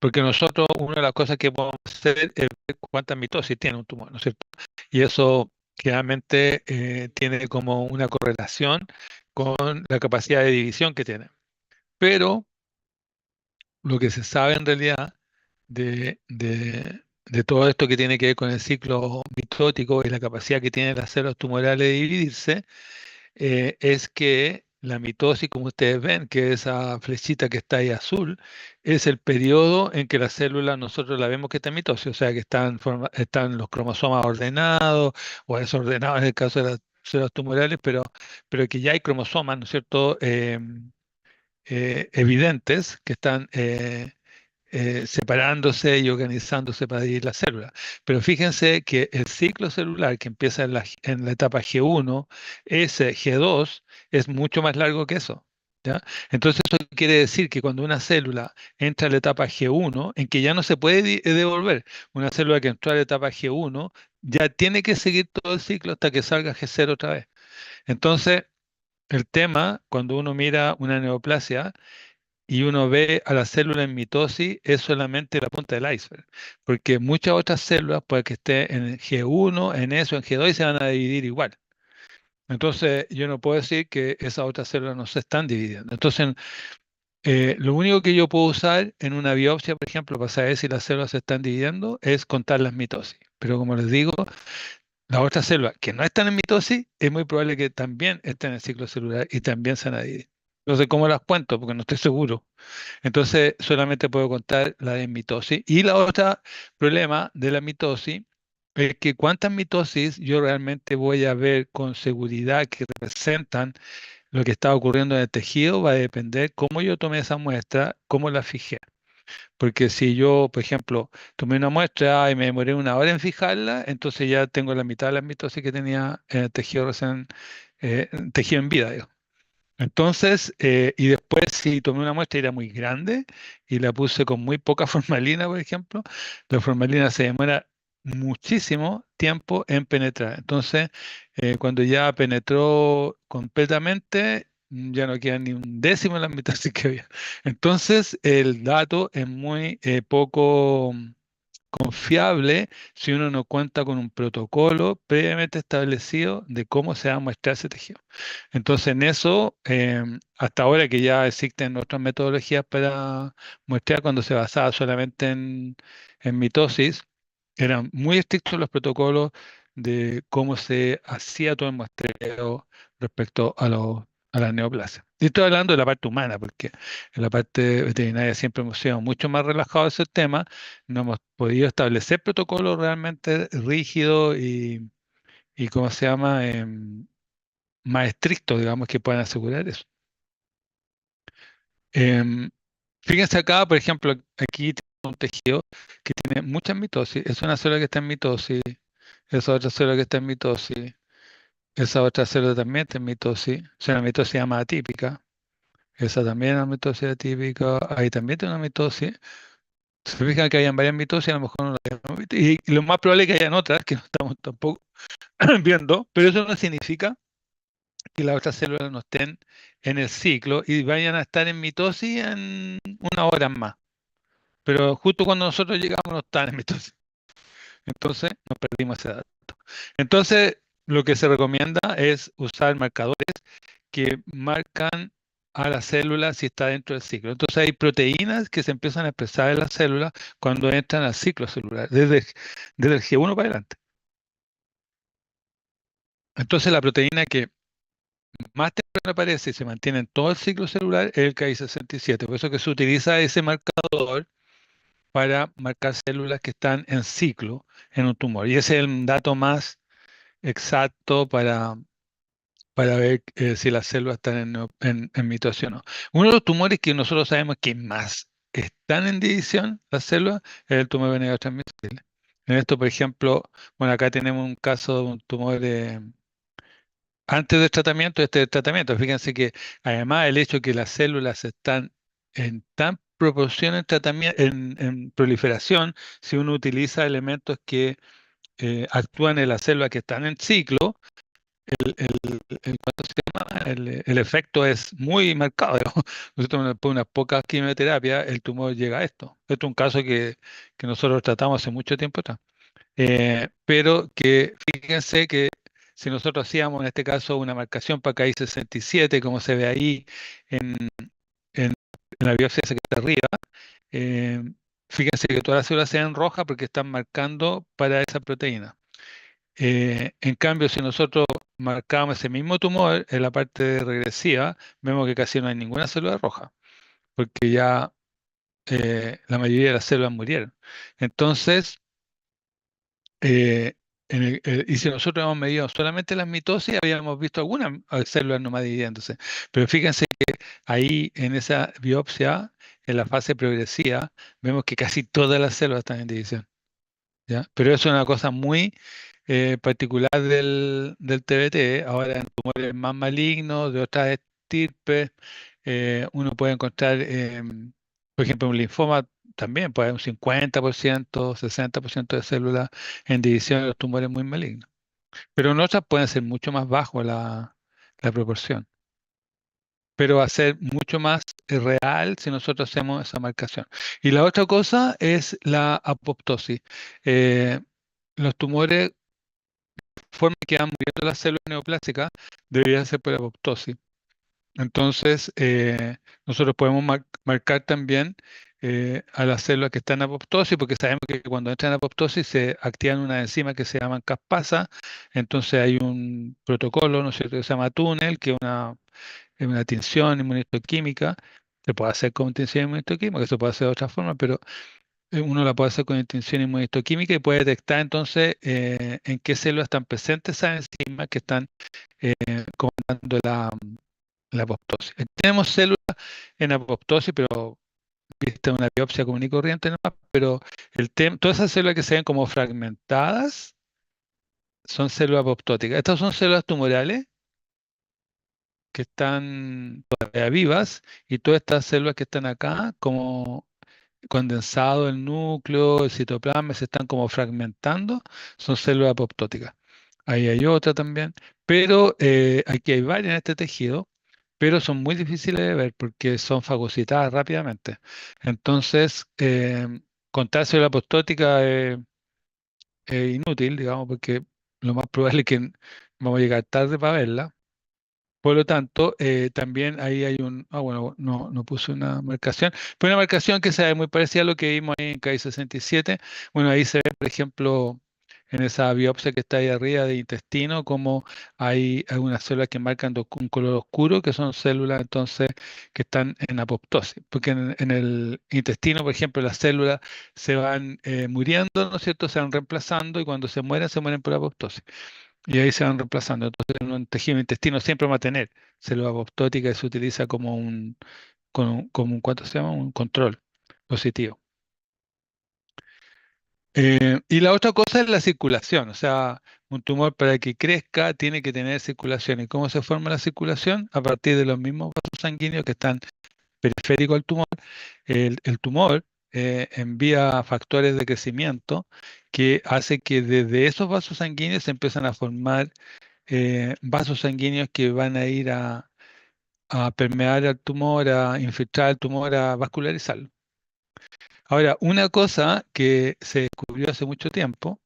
Porque nosotros, una de las cosas que podemos hacer es ver cuánta mitosis tiene un tumor, ¿no es cierto? Y eso generalmente tiene como una correlación con la capacidad de división que tiene. Pero lo que se sabe en realidad de todo esto que tiene que ver con el ciclo mitótico y la capacidad que tienen las células tumorales de dividirse, es que la mitosis, como ustedes ven, que esa flechita que está ahí azul, es el periodo en que la célula nosotros la vemos que está en mitosis, o sea que están los cromosomas ordenados o desordenados en el caso de las células tumorales, pero que ya hay cromosomas, ¿no es cierto?, evidentes que están separándose y organizándose para dividir la célula. Pero fíjense que el ciclo celular que empieza en la etapa G1, ese G2, es mucho más largo que eso. ¿Ya? Entonces eso quiere decir que cuando una célula entra a la etapa G1, en que ya no se puede devolver, una célula que entró a la etapa G1 ya tiene que seguir todo el ciclo hasta que salga G0 otra vez. Entonces, el tema, cuando uno mira una neoplasia, y uno ve a la célula en mitosis, es solamente la punta del iceberg, porque muchas otras células, puede que esté en G1, en eso, en G2, y se van a dividir igual. Entonces, yo no puedo decir que esas otras células no se están dividiendo. Entonces, lo único que yo puedo usar en una biopsia, por ejemplo, para saber si las células se están dividiendo, es contar las mitosis. Pero como les digo, las otras células que no están en mitosis, es muy probable que también estén en el ciclo celular y también se van a dividir. No sé cómo las cuento porque no estoy seguro. Entonces, solamente puedo contar la de mitosis. Y la otra problema de la mitosis es que cuántas mitosis yo realmente voy a ver con seguridad que representan lo que está ocurriendo en el tejido va a depender cómo yo tomé esa muestra, cómo la fijé. Porque si yo, por ejemplo, tomé una muestra y me demoré una hora en fijarla, entonces ya tengo la mitad de la mitosis que tenía en el tejido recién, tejido en vida, digo. Entonces, y después si tomé una muestra y era muy grande y la puse con muy poca formalina, por ejemplo, la formalina se demora muchísimo tiempo en penetrar. Entonces, cuando ya penetró completamente, ya no queda ni un décimo en la mitad que había. Entonces, el dato es muy poco confiable si uno no cuenta con un protocolo previamente establecido de cómo se va a muestrar ese tejido. Entonces, en eso, hasta ahora que ya existen otras metodologías para muestrear cuando se basaba solamente en mitosis, eran muy estrictos los protocolos de cómo se hacía todo el muestreo respecto a la neoplasia. Y estoy hablando de la parte humana, porque en la parte veterinaria siempre hemos sido mucho más relajados en ese tema, no hemos podido establecer protocolos realmente rígidos y ¿cómo se llama? Más estrictos, digamos, que puedan asegurar eso. Em, Fíjense acá, por ejemplo, aquí tengo un tejido que tiene mucha mitosis, es una célula que está en mitosis, esa otra célula que está en mitosis, esa otra célula también está en mitosis, o sea, una mitosis llama atípica, esa también es una mitosis atípica, ahí también tiene una mitosis. Se fijan que hayan varias mitosis, a lo mejor no la hayamos visto, y lo más probable es que hayan otras que no estamos tampoco viendo, pero eso no significa que las otras células no estén en el ciclo y vayan a estar en mitosis en una hora más. Pero justo cuando nosotros llegamos no están en mitosis. Entonces nos perdimos ese dato. Entonces lo que se recomienda es usar marcadores que marcan a la célula si está dentro del ciclo. Entonces hay proteínas que se empiezan a expresar en la célula cuando entran al ciclo celular, desde el G1 para adelante. Entonces la proteína que más temprano aparece y se mantiene en todo el ciclo celular es el Ki67. Por eso que se utiliza ese marcador para marcar células que están en ciclo en un tumor. Y ese es el dato más exacto para ver si las células están en mitosis o no. Uno de los tumores que nosotros sabemos que más están en división, las células, es el tumor venérea transmisible. En esto, por ejemplo, bueno, acá tenemos un caso de un tumor antes del tratamiento, este del tratamiento. Fíjense que además el hecho de que las células están en tan proporción en tratamiento, en proliferación, si uno utiliza elementos que actúan en las células que están en ciclo, ¿cuánto se llama? El efecto es muy marcado. Digamos. Nosotros después de unas pocas quimioterapia, el tumor llega a esto. Esto es un caso que nosotros tratamos hace mucho tiempo atrás. Pero que fíjense que si nosotros hacíamos en este caso una marcación para KI67, como se ve ahí en, en- en la biopsia esa que está arriba, eh, fíjense que todas las células se ven rojas porque están marcando para esa proteína. En cambio, si nosotros marcamos ese mismo tumor en la parte regresiva, vemos que casi no hay ninguna célula roja, porque ya la mayoría de las células murieron. Entonces, y si nosotros hemos medido solamente las mitosis, habíamos visto algunas células nomás dividiéndose. Pero fíjense que ahí en esa biopsia, en la fase progresiva, vemos que casi todas las células están en división. ¿Ya? Pero eso es una cosa muy particular del TBT. Ahora en tumores más malignos, de otras estirpes, uno puede encontrar, por ejemplo, un linfoma también, puede haber un 50%, 60% de células en división de los tumores muy malignos. Pero en otras pueden ser mucho más bajo la proporción. Pero va a ser mucho más real si nosotros hacemos esa marcación. Y la otra cosa es la apoptosis. Eh, los tumores, forma que van muriendo las células neoplásicas, debería ser por apoptosis. Entonces, nosotros podemos marcar también a las células que están en apoptosis, porque sabemos que cuando entran en apoptosis se activan unas enzimas que se llaman caspasa. Entonces hay un protocolo, ¿no es cierto?, que se llama túnel, que es una una tinción inmunohistoquímica. Se puede hacer con tinción inmunohistoquímica, se puede hacer de otra forma, pero uno la puede hacer con tinción inmunohistoquímica y puede detectar entonces en qué células están presentes esas enzimas que están comandando la apoptosis. Tenemos células en apoptosis, pero viste una biopsia común y corriente nomás, pero todas esas células que se ven como fragmentadas son células apoptóticas. Estas son células tumorales que están todavía vivas y todas estas células que están acá, como condensado el núcleo, el citoplasma, se están como fragmentando, son células apoptóticas. Ahí hay otra también, pero aquí hay varias en este tejido, pero son muy difíciles de ver porque son fagocitadas rápidamente. Entonces, contar célula apoptótica es inútil, digamos, porque lo más probable es que vamos a llegar tarde para verla. Por lo tanto, también ahí hay bueno, no puse una marcación, pero una marcación que se ve muy parecida a lo que vimos ahí en KI67. Bueno, ahí se ve, por ejemplo, en esa biopsia que está ahí arriba de intestino, como hay algunas células que marcan un color oscuro, que son células entonces que están en apoptosis. Porque en el intestino, por ejemplo, las células se van muriendo, ¿no es cierto? Se van reemplazando y cuando se mueren por apoptosis. Y ahí se van reemplazando. Entonces, en un tejido intestino siempre va a tener célula apoptótica y se utiliza ¿cuánto se llama? Un control positivo. Y la otra cosa es la circulación. O sea, un tumor para que crezca tiene que tener circulación. ¿Y cómo se forma la circulación? A partir de los mismos vasos sanguíneos que están periféricos al tumor. El tumor envía factores de crecimiento que hace que desde esos vasos sanguíneos se empiezan a formar vasos sanguíneos que van a ir a permear al tumor, a infiltrar el tumor, a vascularizarlo. Ahora, una cosa que se descubrió hace mucho tiempo,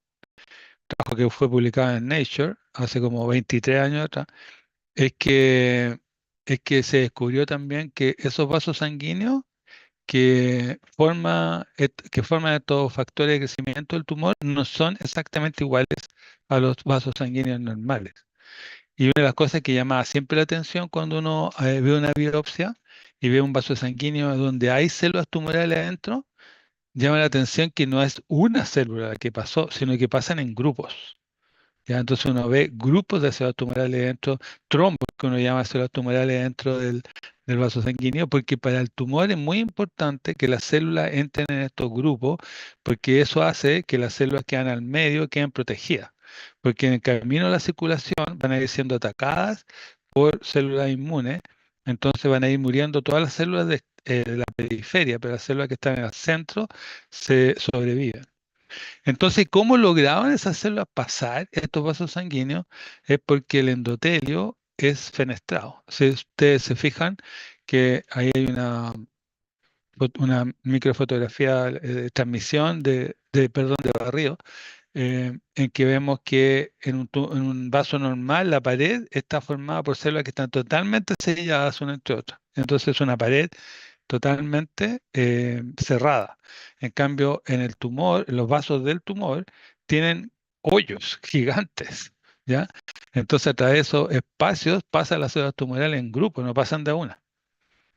trabajo que fue publicado en Nature hace como 23 años atrás, es que, es que se descubrió también que esos vasos sanguíneos que forman estos factores de crecimiento del tumor no son exactamente iguales a los vasos sanguíneos normales. Y una de las cosas que llama siempre la atención cuando uno ve una biopsia y ve un vaso sanguíneo donde hay células tumorales adentro, llama la atención que no es una célula la que pasó, sino que pasan en grupos. ¿Ya? Entonces uno ve grupos de células tumorales dentro, trombos que uno llama células tumorales dentro del vaso sanguíneo, porque para el tumor es muy importante que las células entren en estos grupos, porque eso hace que las células que van al medio queden protegidas, porque en el camino de la circulación van a ir siendo atacadas por células inmunes, entonces van a ir muriendo todas las células de la periferia, pero las células que están en el centro se sobreviven. Entonces, ¿cómo lograban esas células pasar estos vasos sanguíneos? Es porque el endotelio es fenestrado. Si ustedes se fijan que ahí hay una microfotografía de transmisión perdón, de barrido, en que vemos que en un vaso normal la pared está formada por células que están totalmente selladas una entre otras. Entonces es una pared totalmente cerrada. En cambio, en el tumor, los vasos del tumor tienen hoyos gigantes, ¿ya? Entonces, a través de esos espacios pasan las células tumorales en grupo, no pasan de a una.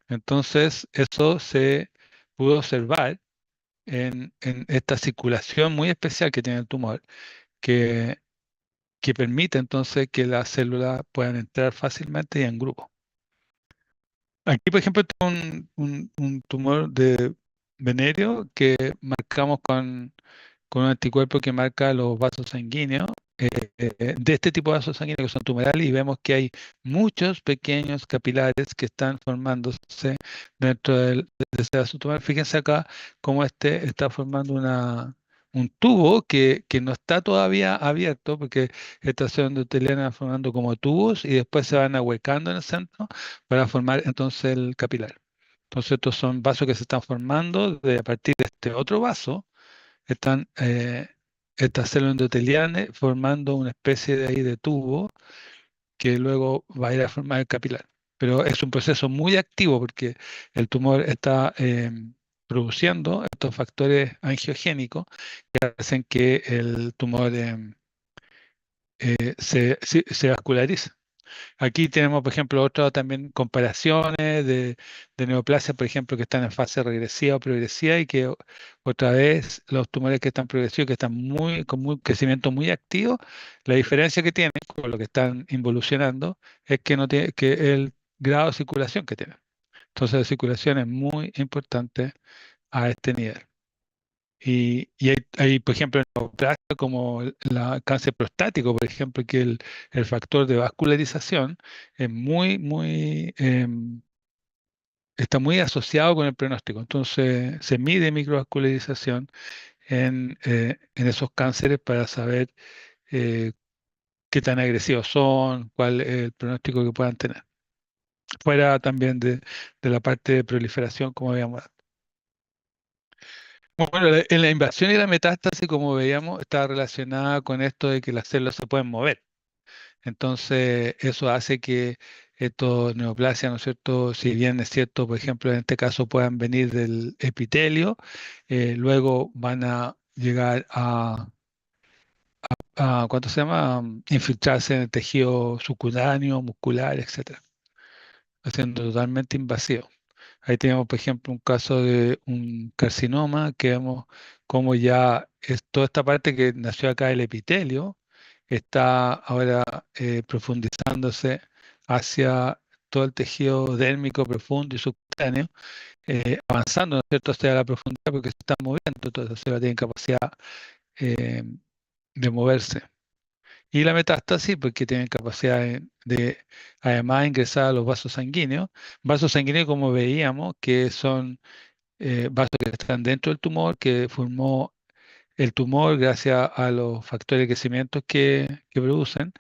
Entonces, eso se pudo observar en esta circulación muy especial que tiene el tumor, que, que permite entonces que las células puedan entrar fácilmente y en grupo. Aquí, por ejemplo, tengo un tumor de venéreo que marcamos con un anticuerpo que marca los vasos sanguíneos, de este tipo de vasos sanguíneos que son tumorales, y vemos que hay muchos pequeños capilares que están formándose dentro de ese vaso tumoral. Fíjense acá cómo este está formando un tubo que no está todavía abierto, porque estas células endotelianas van formando como tubos y después se van ahuecando en el centro para formar entonces el capilar. Entonces estos son vasos que se están formando a partir de este otro vaso están estas células endoteliales formando una especie de ahí de tubo que luego va a ir a formar el capilar. Pero es un proceso muy activo porque el tumor está produciendo estos factores angiogénicos que hacen que el tumor se vascularice. Aquí tenemos, por ejemplo, otras también comparaciones de neoplasias, por ejemplo, que están en fase regresiva o progresiva y que otra vez los tumores que están progresivos, que están con un crecimiento muy activo, la diferencia que tienen con lo que están involucionando es que no tiene, que el grado de circulación que tienen. Entonces, la circulación es muy importante a este nivel. Y hay, por ejemplo, neoplasia como el cáncer prostático, por ejemplo, que el factor de vascularización es está muy asociado con el pronóstico. Entonces, se mide microvascularización en esos cánceres para saber eh, qué tan agresivos son, cuál es el pronóstico que puedan tener. Fuera también de la parte de proliferación, como veíamos. Bueno, en la invasión y la metástasis, como veíamos, está relacionada con esto de que las células se pueden mover. Entonces, eso hace que estos neoplasias, ¿no es cierto? Si bien es cierto, por ejemplo, en este caso puedan venir del epitelio, luego van a llegar ¿cuánto se llama? Infiltrarse en el tejido subcutáneo, muscular, etcétera, haciendo totalmente invasivo. Ahí tenemos, por ejemplo, un caso de un carcinoma que vemos como ya es toda esta parte que nació acá el epitelio, está ahora profundizándose hacia todo el tejido dérmico profundo y subcutáneo, avanzando, ¿no es cierto?, hacia la profundidad porque se está moviendo, entonces se va a tener capacidad eh, de moverse. Y la metástasis, porque tienen capacidad además, ingresar a los vasos sanguíneos como veíamos, que son vasos que están dentro del tumor, que formó el tumor gracias a los factores de crecimiento que producen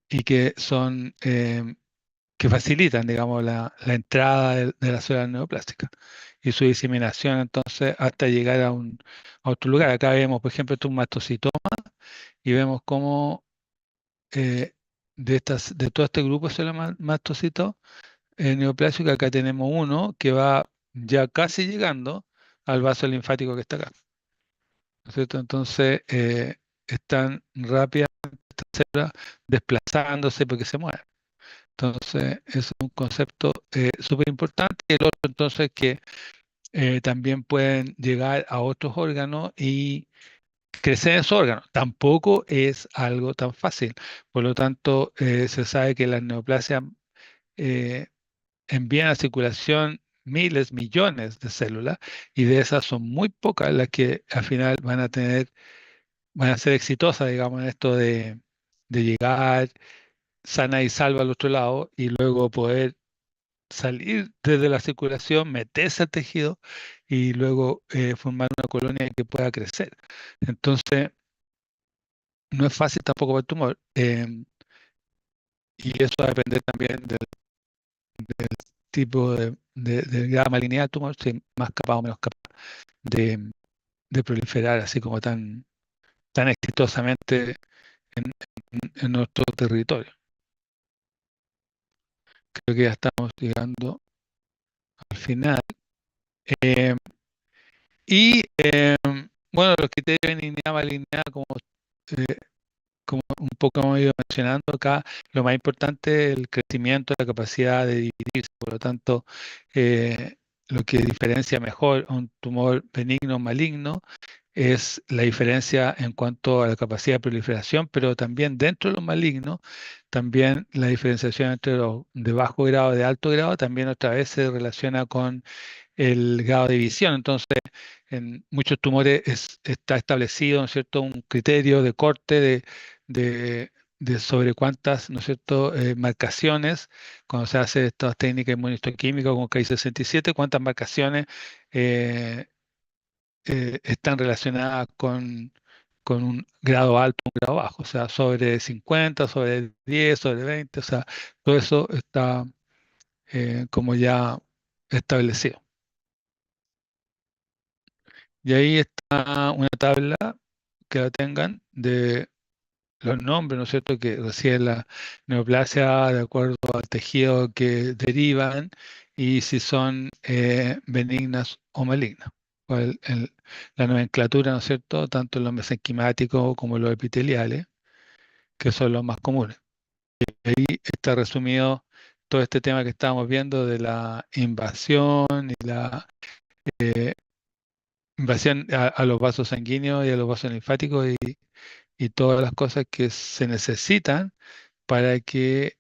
y que son, que facilitan, digamos, la entrada de las células neoplásticas y su diseminación entonces hasta llegar a otro lugar. Acá vemos, por ejemplo, un mastocitoma y vemos cómo de todo este grupo de células mastocitos neoplásicos, acá tenemos uno que va ya casi llegando al vaso linfático que está acá. ¿No es cierto? Entonces, están rápidamente estas células desplazándose porque se mueven. Entonces, es un concepto súper importante. El otro, entonces, que también pueden llegar a otros órganos y crecer en esos órganos. Tampoco es algo tan fácil. Por lo tanto, se sabe que las neoplasias eh, envían a circulación miles, millones de células y de esas son muy pocas las que al final van a ser exitosas, digamos, en esto de llegar sana y salva al otro lado y luego poder salir desde la circulación, meterse al tejido y luego formar una colonia que pueda crecer. Entonces, no es fácil tampoco para el tumor. Y eso va a depender también del tipo de grado de malignidad del tumor, si es más capaz o menos capaz de, de proliferar así como tan exitosamente en nuestro territorio. Creo que ya estamos llegando al final. Eh, bueno, los criterios de benignidad, malignidad, eh, como un poco hemos ido mencionando acá, lo más importante es el crecimiento, la capacidad de dividirse. Por lo tanto, lo que diferencia mejor a un tumor benigno o maligno es la diferencia en cuanto a la capacidad de proliferación, pero también dentro de los malignos, también la diferenciación entre los de bajo grado y de alto grado, también otra vez se relaciona con el grado de visión. Entonces, en muchos tumores está establecido, ¿no es cierto?, un criterio de corte de, de sobre cuántas, ¿no es cierto?, marcaciones, cuando se hace estas técnicas inmunistoquímicas como KI67, cuántas marcaciones eh, están relacionadas con un grado alto, un grado bajo, o sea, sobre 50, sobre 10, sobre 20, o sea, todo eso está como ya establecido. Y ahí está una tabla que la tengan de los nombres, ¿no es cierto?, que reciben la neoplasia de acuerdo al tejido que derivan y si son benignas o malignas. La nomenclatura, ¿no es cierto?, tanto en los mesenquimáticos como en los epiteliales, que son los más comunes. Ahí está resumido todo este tema que estábamos viendo de la invasión y la eh, invasión a los vasos sanguíneos y a los vasos linfáticos y todas las cosas que se necesitan para que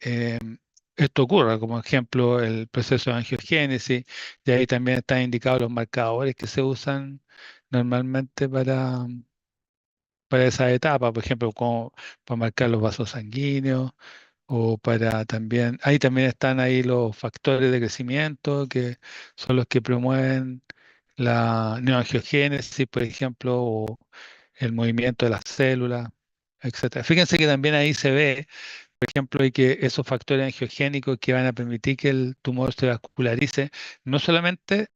esto ocurra, como ejemplo el proceso de angiogénesis, y ahí también están indicados los marcadores que se usan normalmente para esa etapa, por ejemplo, como para marcar los vasos sanguíneos o para también, ahí también están ahí los factores de crecimiento que son los que promueven la neoangiogénesis, por ejemplo, o el movimiento de las células, etcétera. Fíjense que también ahí se ve, por ejemplo, hay que esos factores angiogénicos que van a permitir que el tumor se vascularice, no solamente,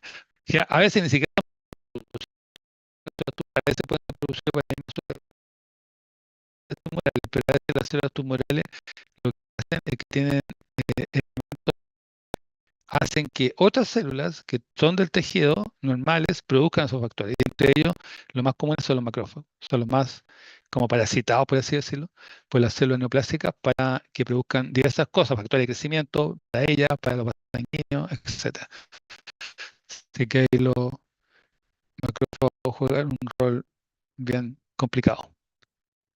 que a veces ni siquiera a veces pueden producir por las mismas células tumorales, pero a veces las células tumorales lo que hacen es que tienen hacen que otras células que son del tejido normales produzcan esos factores. Y entre ellos, los más comunes son los macrófagos, son los más como parasitados, por así decirlo, por las células neoplásicas para que produzcan diversas cosas, factores de crecimiento para ellas, para los vasos sanguíneos, etcétera. Así que ahí los macrófagos juegan un rol bien complicado.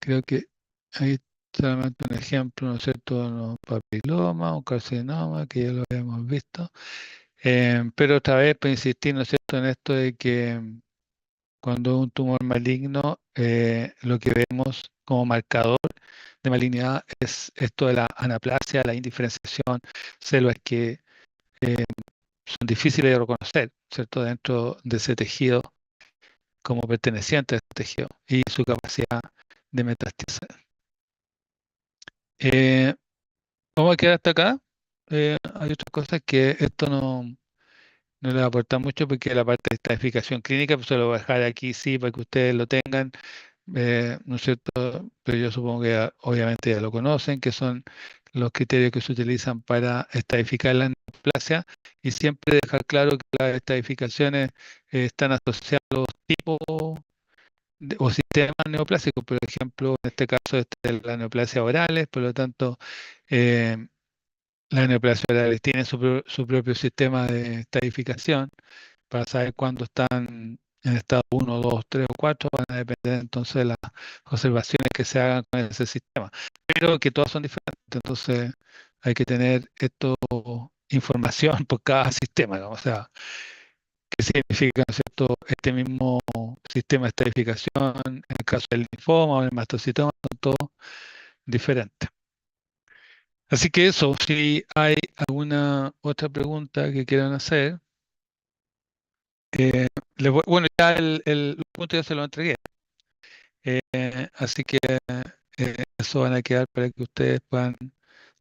Creo que ahí solamente un ejemplo, ¿no es cierto? Un papiloma, un carcinoma, que ya lo habíamos visto. Pero otra vez, para insistir, ¿no es cierto?, en esto de que cuando es un tumor maligno, lo que vemos como marcador de malignidad es esto de la anaplasia, la indiferenciación, células que eh, son difíciles de reconocer, ¿cierto?, dentro de ese tejido como perteneciente a ese tejido y su capacidad de metastizar. Eh, Vamos a quedar hasta acá. Hay otras cosas que esto no le va a aportar mucho porque la parte de estadificación clínica, pues se lo voy a dejar aquí, sí, para que ustedes lo tengan, ¿no es cierto? Pero yo supongo que obviamente ya lo conocen, que son los criterios que se utilizan para estadificar la neoplasia y siempre dejar claro que las estadificaciones están asociadas a los tipos o sistemas neoplásicos, por ejemplo, en este caso es la neoplasia orales, por lo tanto, eh, las neoplasias orales tienen su propio sistema de estadificación para saber cuándo están en estado uno, 2, 3 o 4 van a depender entonces de las observaciones que se hagan con ese sistema. Pero que todas son diferentes, entonces hay que tener esto, información por cada sistema, digamos. O sea, qué significa, ¿no es cierto?, este mismo sistema de estadificación en el caso del linfoma o el mastocitoma, son todos diferentes. Así que eso, si hay alguna otra pregunta que quieran hacer, bueno, ya el punto ya se lo entregué. Así que eso van a quedar para que ustedes puedan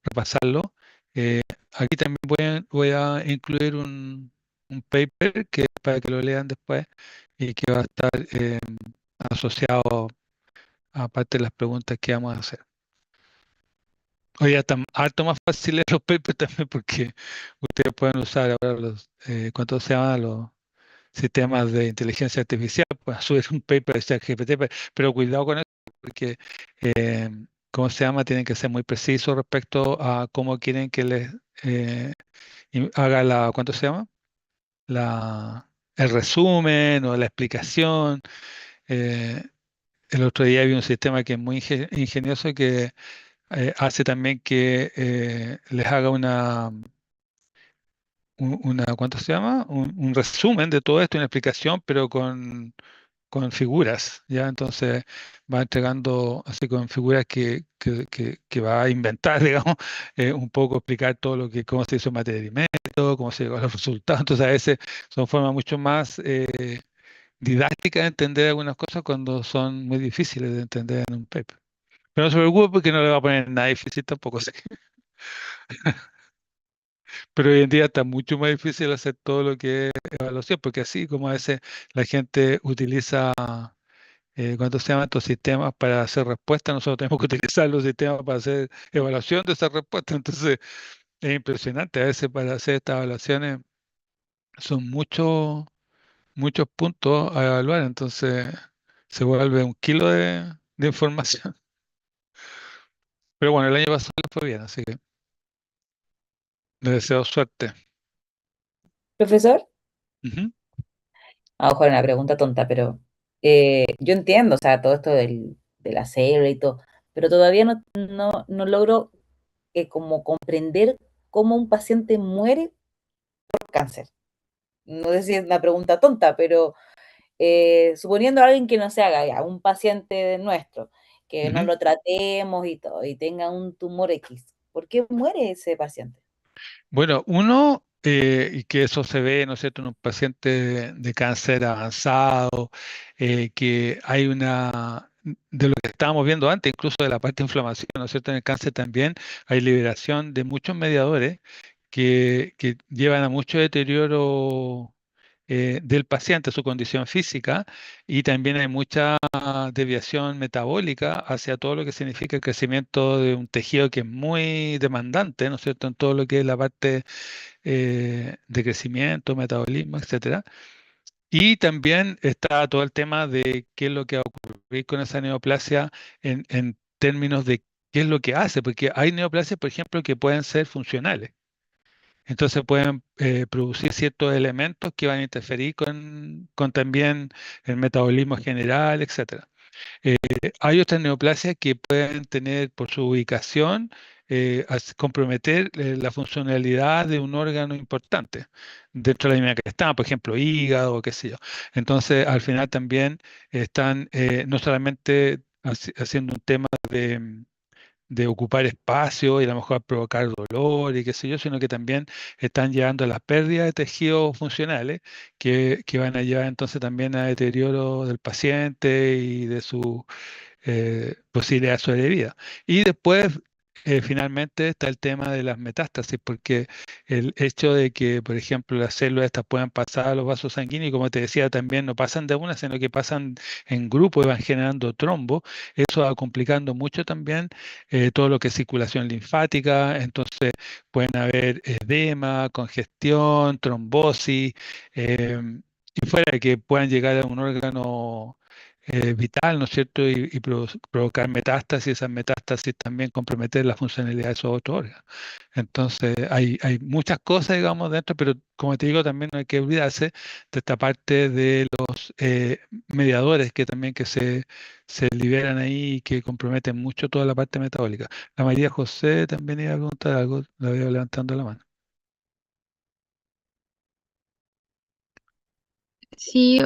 repasarlo. Eh, Aquí también voy a incluir un paper que para que lo lean después y que va a estar asociado a parte de las preguntas que vamos a hacer. Hoy ya están harto más fáciles los papers también porque ustedes pueden usar ahora ¿cuánto se llaman los sistemas de inteligencia artificial? Pues subir un paper de ChatGPT, pero cuidado con eso porque, eh, ¿cómo se llama? Tienen que ser muy precisos respecto a cómo quieren que les haga ¿cuánto se llama? El resumen o la explicación. Eh, el otro día vi un sistema que es muy ingenioso que hace también que les haga ¿cuánto se llama? Un resumen de todo esto, una explicación, pero con figuras, ¿ya? Entonces va entregando así con figuras que va a inventar, digamos, un poco explicar todo cómo se hizo el material, cómo se llegó a los resultados. Entonces a veces son formas mucho más didácticas de entender algunas cosas cuando son muy difíciles de entender en un paper. Pero no se preocupe porque no le va a poner nada difícil tampoco. Sé. Pero hoy en día está mucho más difícil hacer todo lo que es evaluación, porque así como a veces la gente utiliza ¿cuánto se llaman estos sistemas para hacer respuestas? Nosotros tenemos que utilizar los sistemas para hacer evaluación de esas respuestas. Entonces, es impresionante. A veces para hacer estas evaluaciones son muchos puntos a evaluar. Entonces, se vuelve un kilo de información. Pero bueno, el año pasado le fue bien, así que le deseo suerte. Profesor, Ujú. a lo mejor una pregunta tonta, pero yo entiendo, o sea, todo esto de la célula y todo, pero todavía no logro como comprender cómo un paciente muere por cáncer. No sé si es una pregunta tonta, pero suponiendo a alguien que no se haga ya, un paciente de nuestro, que no Ujú. lo tratemos y todo, y tenga un tumor X, ¿por qué muere ese paciente? Bueno, uno, y que eso se ve, ¿no es cierto?, en un paciente de cáncer avanzado, que hay de lo que estábamos viendo antes, incluso de la parte de inflamación, ¿no es cierto?, en el cáncer también hay liberación de muchos mediadores que llevan a mucho deterioro del paciente, su condición física, y también hay mucha desviación metabólica hacia todo lo que significa el crecimiento de un tejido que es muy demandante, ¿no es cierto?, en todo lo que es la parte de crecimiento, metabolismo, etcétera. Y también está todo el tema de qué es lo que va a ocurrir con esa neoplasia en términos de qué es lo que hace, porque hay neoplasias, por ejemplo, que pueden ser funcionales. Entonces pueden producir ciertos elementos que van a interferir con también el metabolismo general, etcétera. Hay otras neoplasias que pueden tener por su ubicación comprometer la funcionalidad de un órgano importante dentro de la misma que está, por ejemplo, hígado o qué sé yo. Entonces, al final también están no solamente haciendo un tema de ocupar espacio y a lo mejor provocar dolor y qué sé yo, sino que también están llevando a la pérdida de tejidos funcionales que van a llevar entonces también a deterioro del paciente y de su posibilidad de sobrevida. Y después, finalmente, está el tema de las metástasis, porque el hecho de que, por ejemplo, las células estas puedan pasar a los vasos sanguíneos, y como te decía, también no pasan de una, sino que pasan en grupo y van generando trombo, eso va complicando mucho también todo lo que es circulación linfática, entonces pueden haber edema, congestión, trombosis, y fuera de que puedan llegar a un órgano vital, ¿no es cierto? Y provocar metástasis, esas metástasis también comprometer la funcionalidad de esos otros órganos. Entonces, hay muchas cosas, digamos, dentro, pero como te digo, también no hay que olvidarse de esta parte de los mediadores que también se liberan ahí y que comprometen mucho toda la parte metabólica. La María José también iba a preguntar algo, la veo levantando la mano. Sí,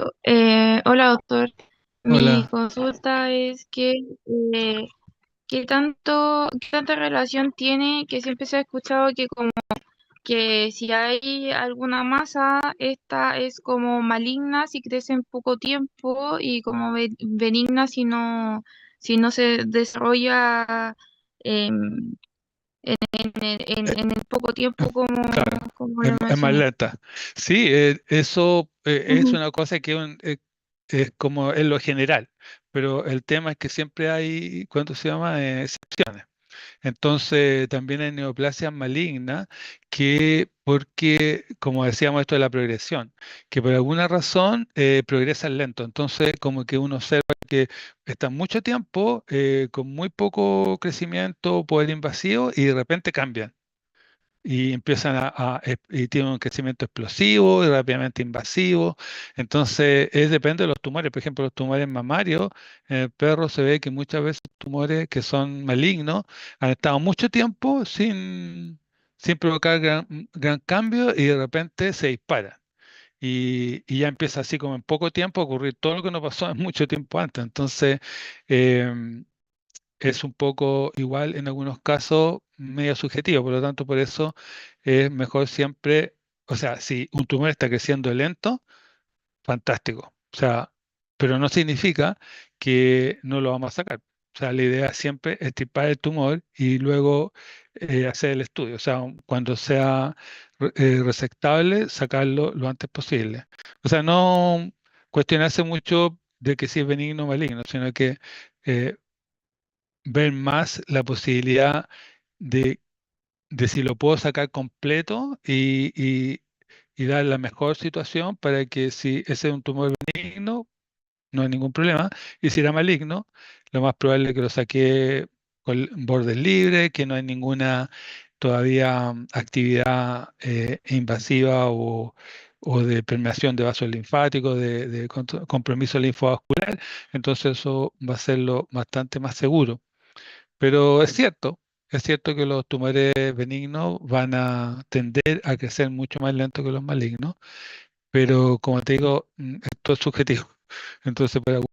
hola doctor. Mi Hola. consulta es que eh, qué tanta relación tiene que siempre se ha escuchado que como que si hay alguna masa, esta es como maligna si crece en poco tiempo y como benigna si no se desarrolla em, en el poco tiempo Claro, como lo es más mencioné. lenta. Sí, eso es Ujú. una cosa que es como en lo general, pero el tema es que siempre hay, ¿cuánto se llama? Excepciones. Entonces, también hay neoplasias malignas que, porque, como decíamos, esto de la progresión, que por alguna razón progresan lento. Entonces, como que uno observa que están mucho tiempo con muy poco crecimiento, poder invasivo, y de repente cambian y empiezan y tienen un crecimiento explosivo y rápidamente invasivo. Entonces, depende de los tumores. Por ejemplo, los tumores mamarios, en el perro se ve que muchas veces tumores que son malignos han estado mucho tiempo sin provocar gran cambio y de repente se disparan. Y ya empieza así como en poco tiempo a ocurrir todo lo que no pasó en mucho tiempo antes. Entonces, em, es un poco igual en algunos casos medio subjetivo, por lo tanto por eso es mejor siempre, o sea, si un tumor está creciendo lento, fantástico, o sea, pero no significa que no lo vamos a sacar. O sea, la idea siempre es tipar el tumor y luego hacer el estudio. O sea, cuando sea resectable, sacarlo lo antes posible. O sea, no cuestionarse mucho de que si es benigno o maligno, sino que eh, ver más la posibilidad de, de si lo puedo sacar completo y dar la mejor situación para que si ese es un tumor benigno, no hay ningún problema, y si era maligno, lo más probable es que lo saqué con bordes libres, que no hay ninguna todavía actividad invasiva o de permeación de vasos linfáticos, de compromiso linfovascular, entonces eso va a hacerlo bastante más seguro. Pero es cierto que los tumores benignos van a tender a crecer mucho más lento que los malignos, pero como te digo, esto es subjetivo. Entonces, para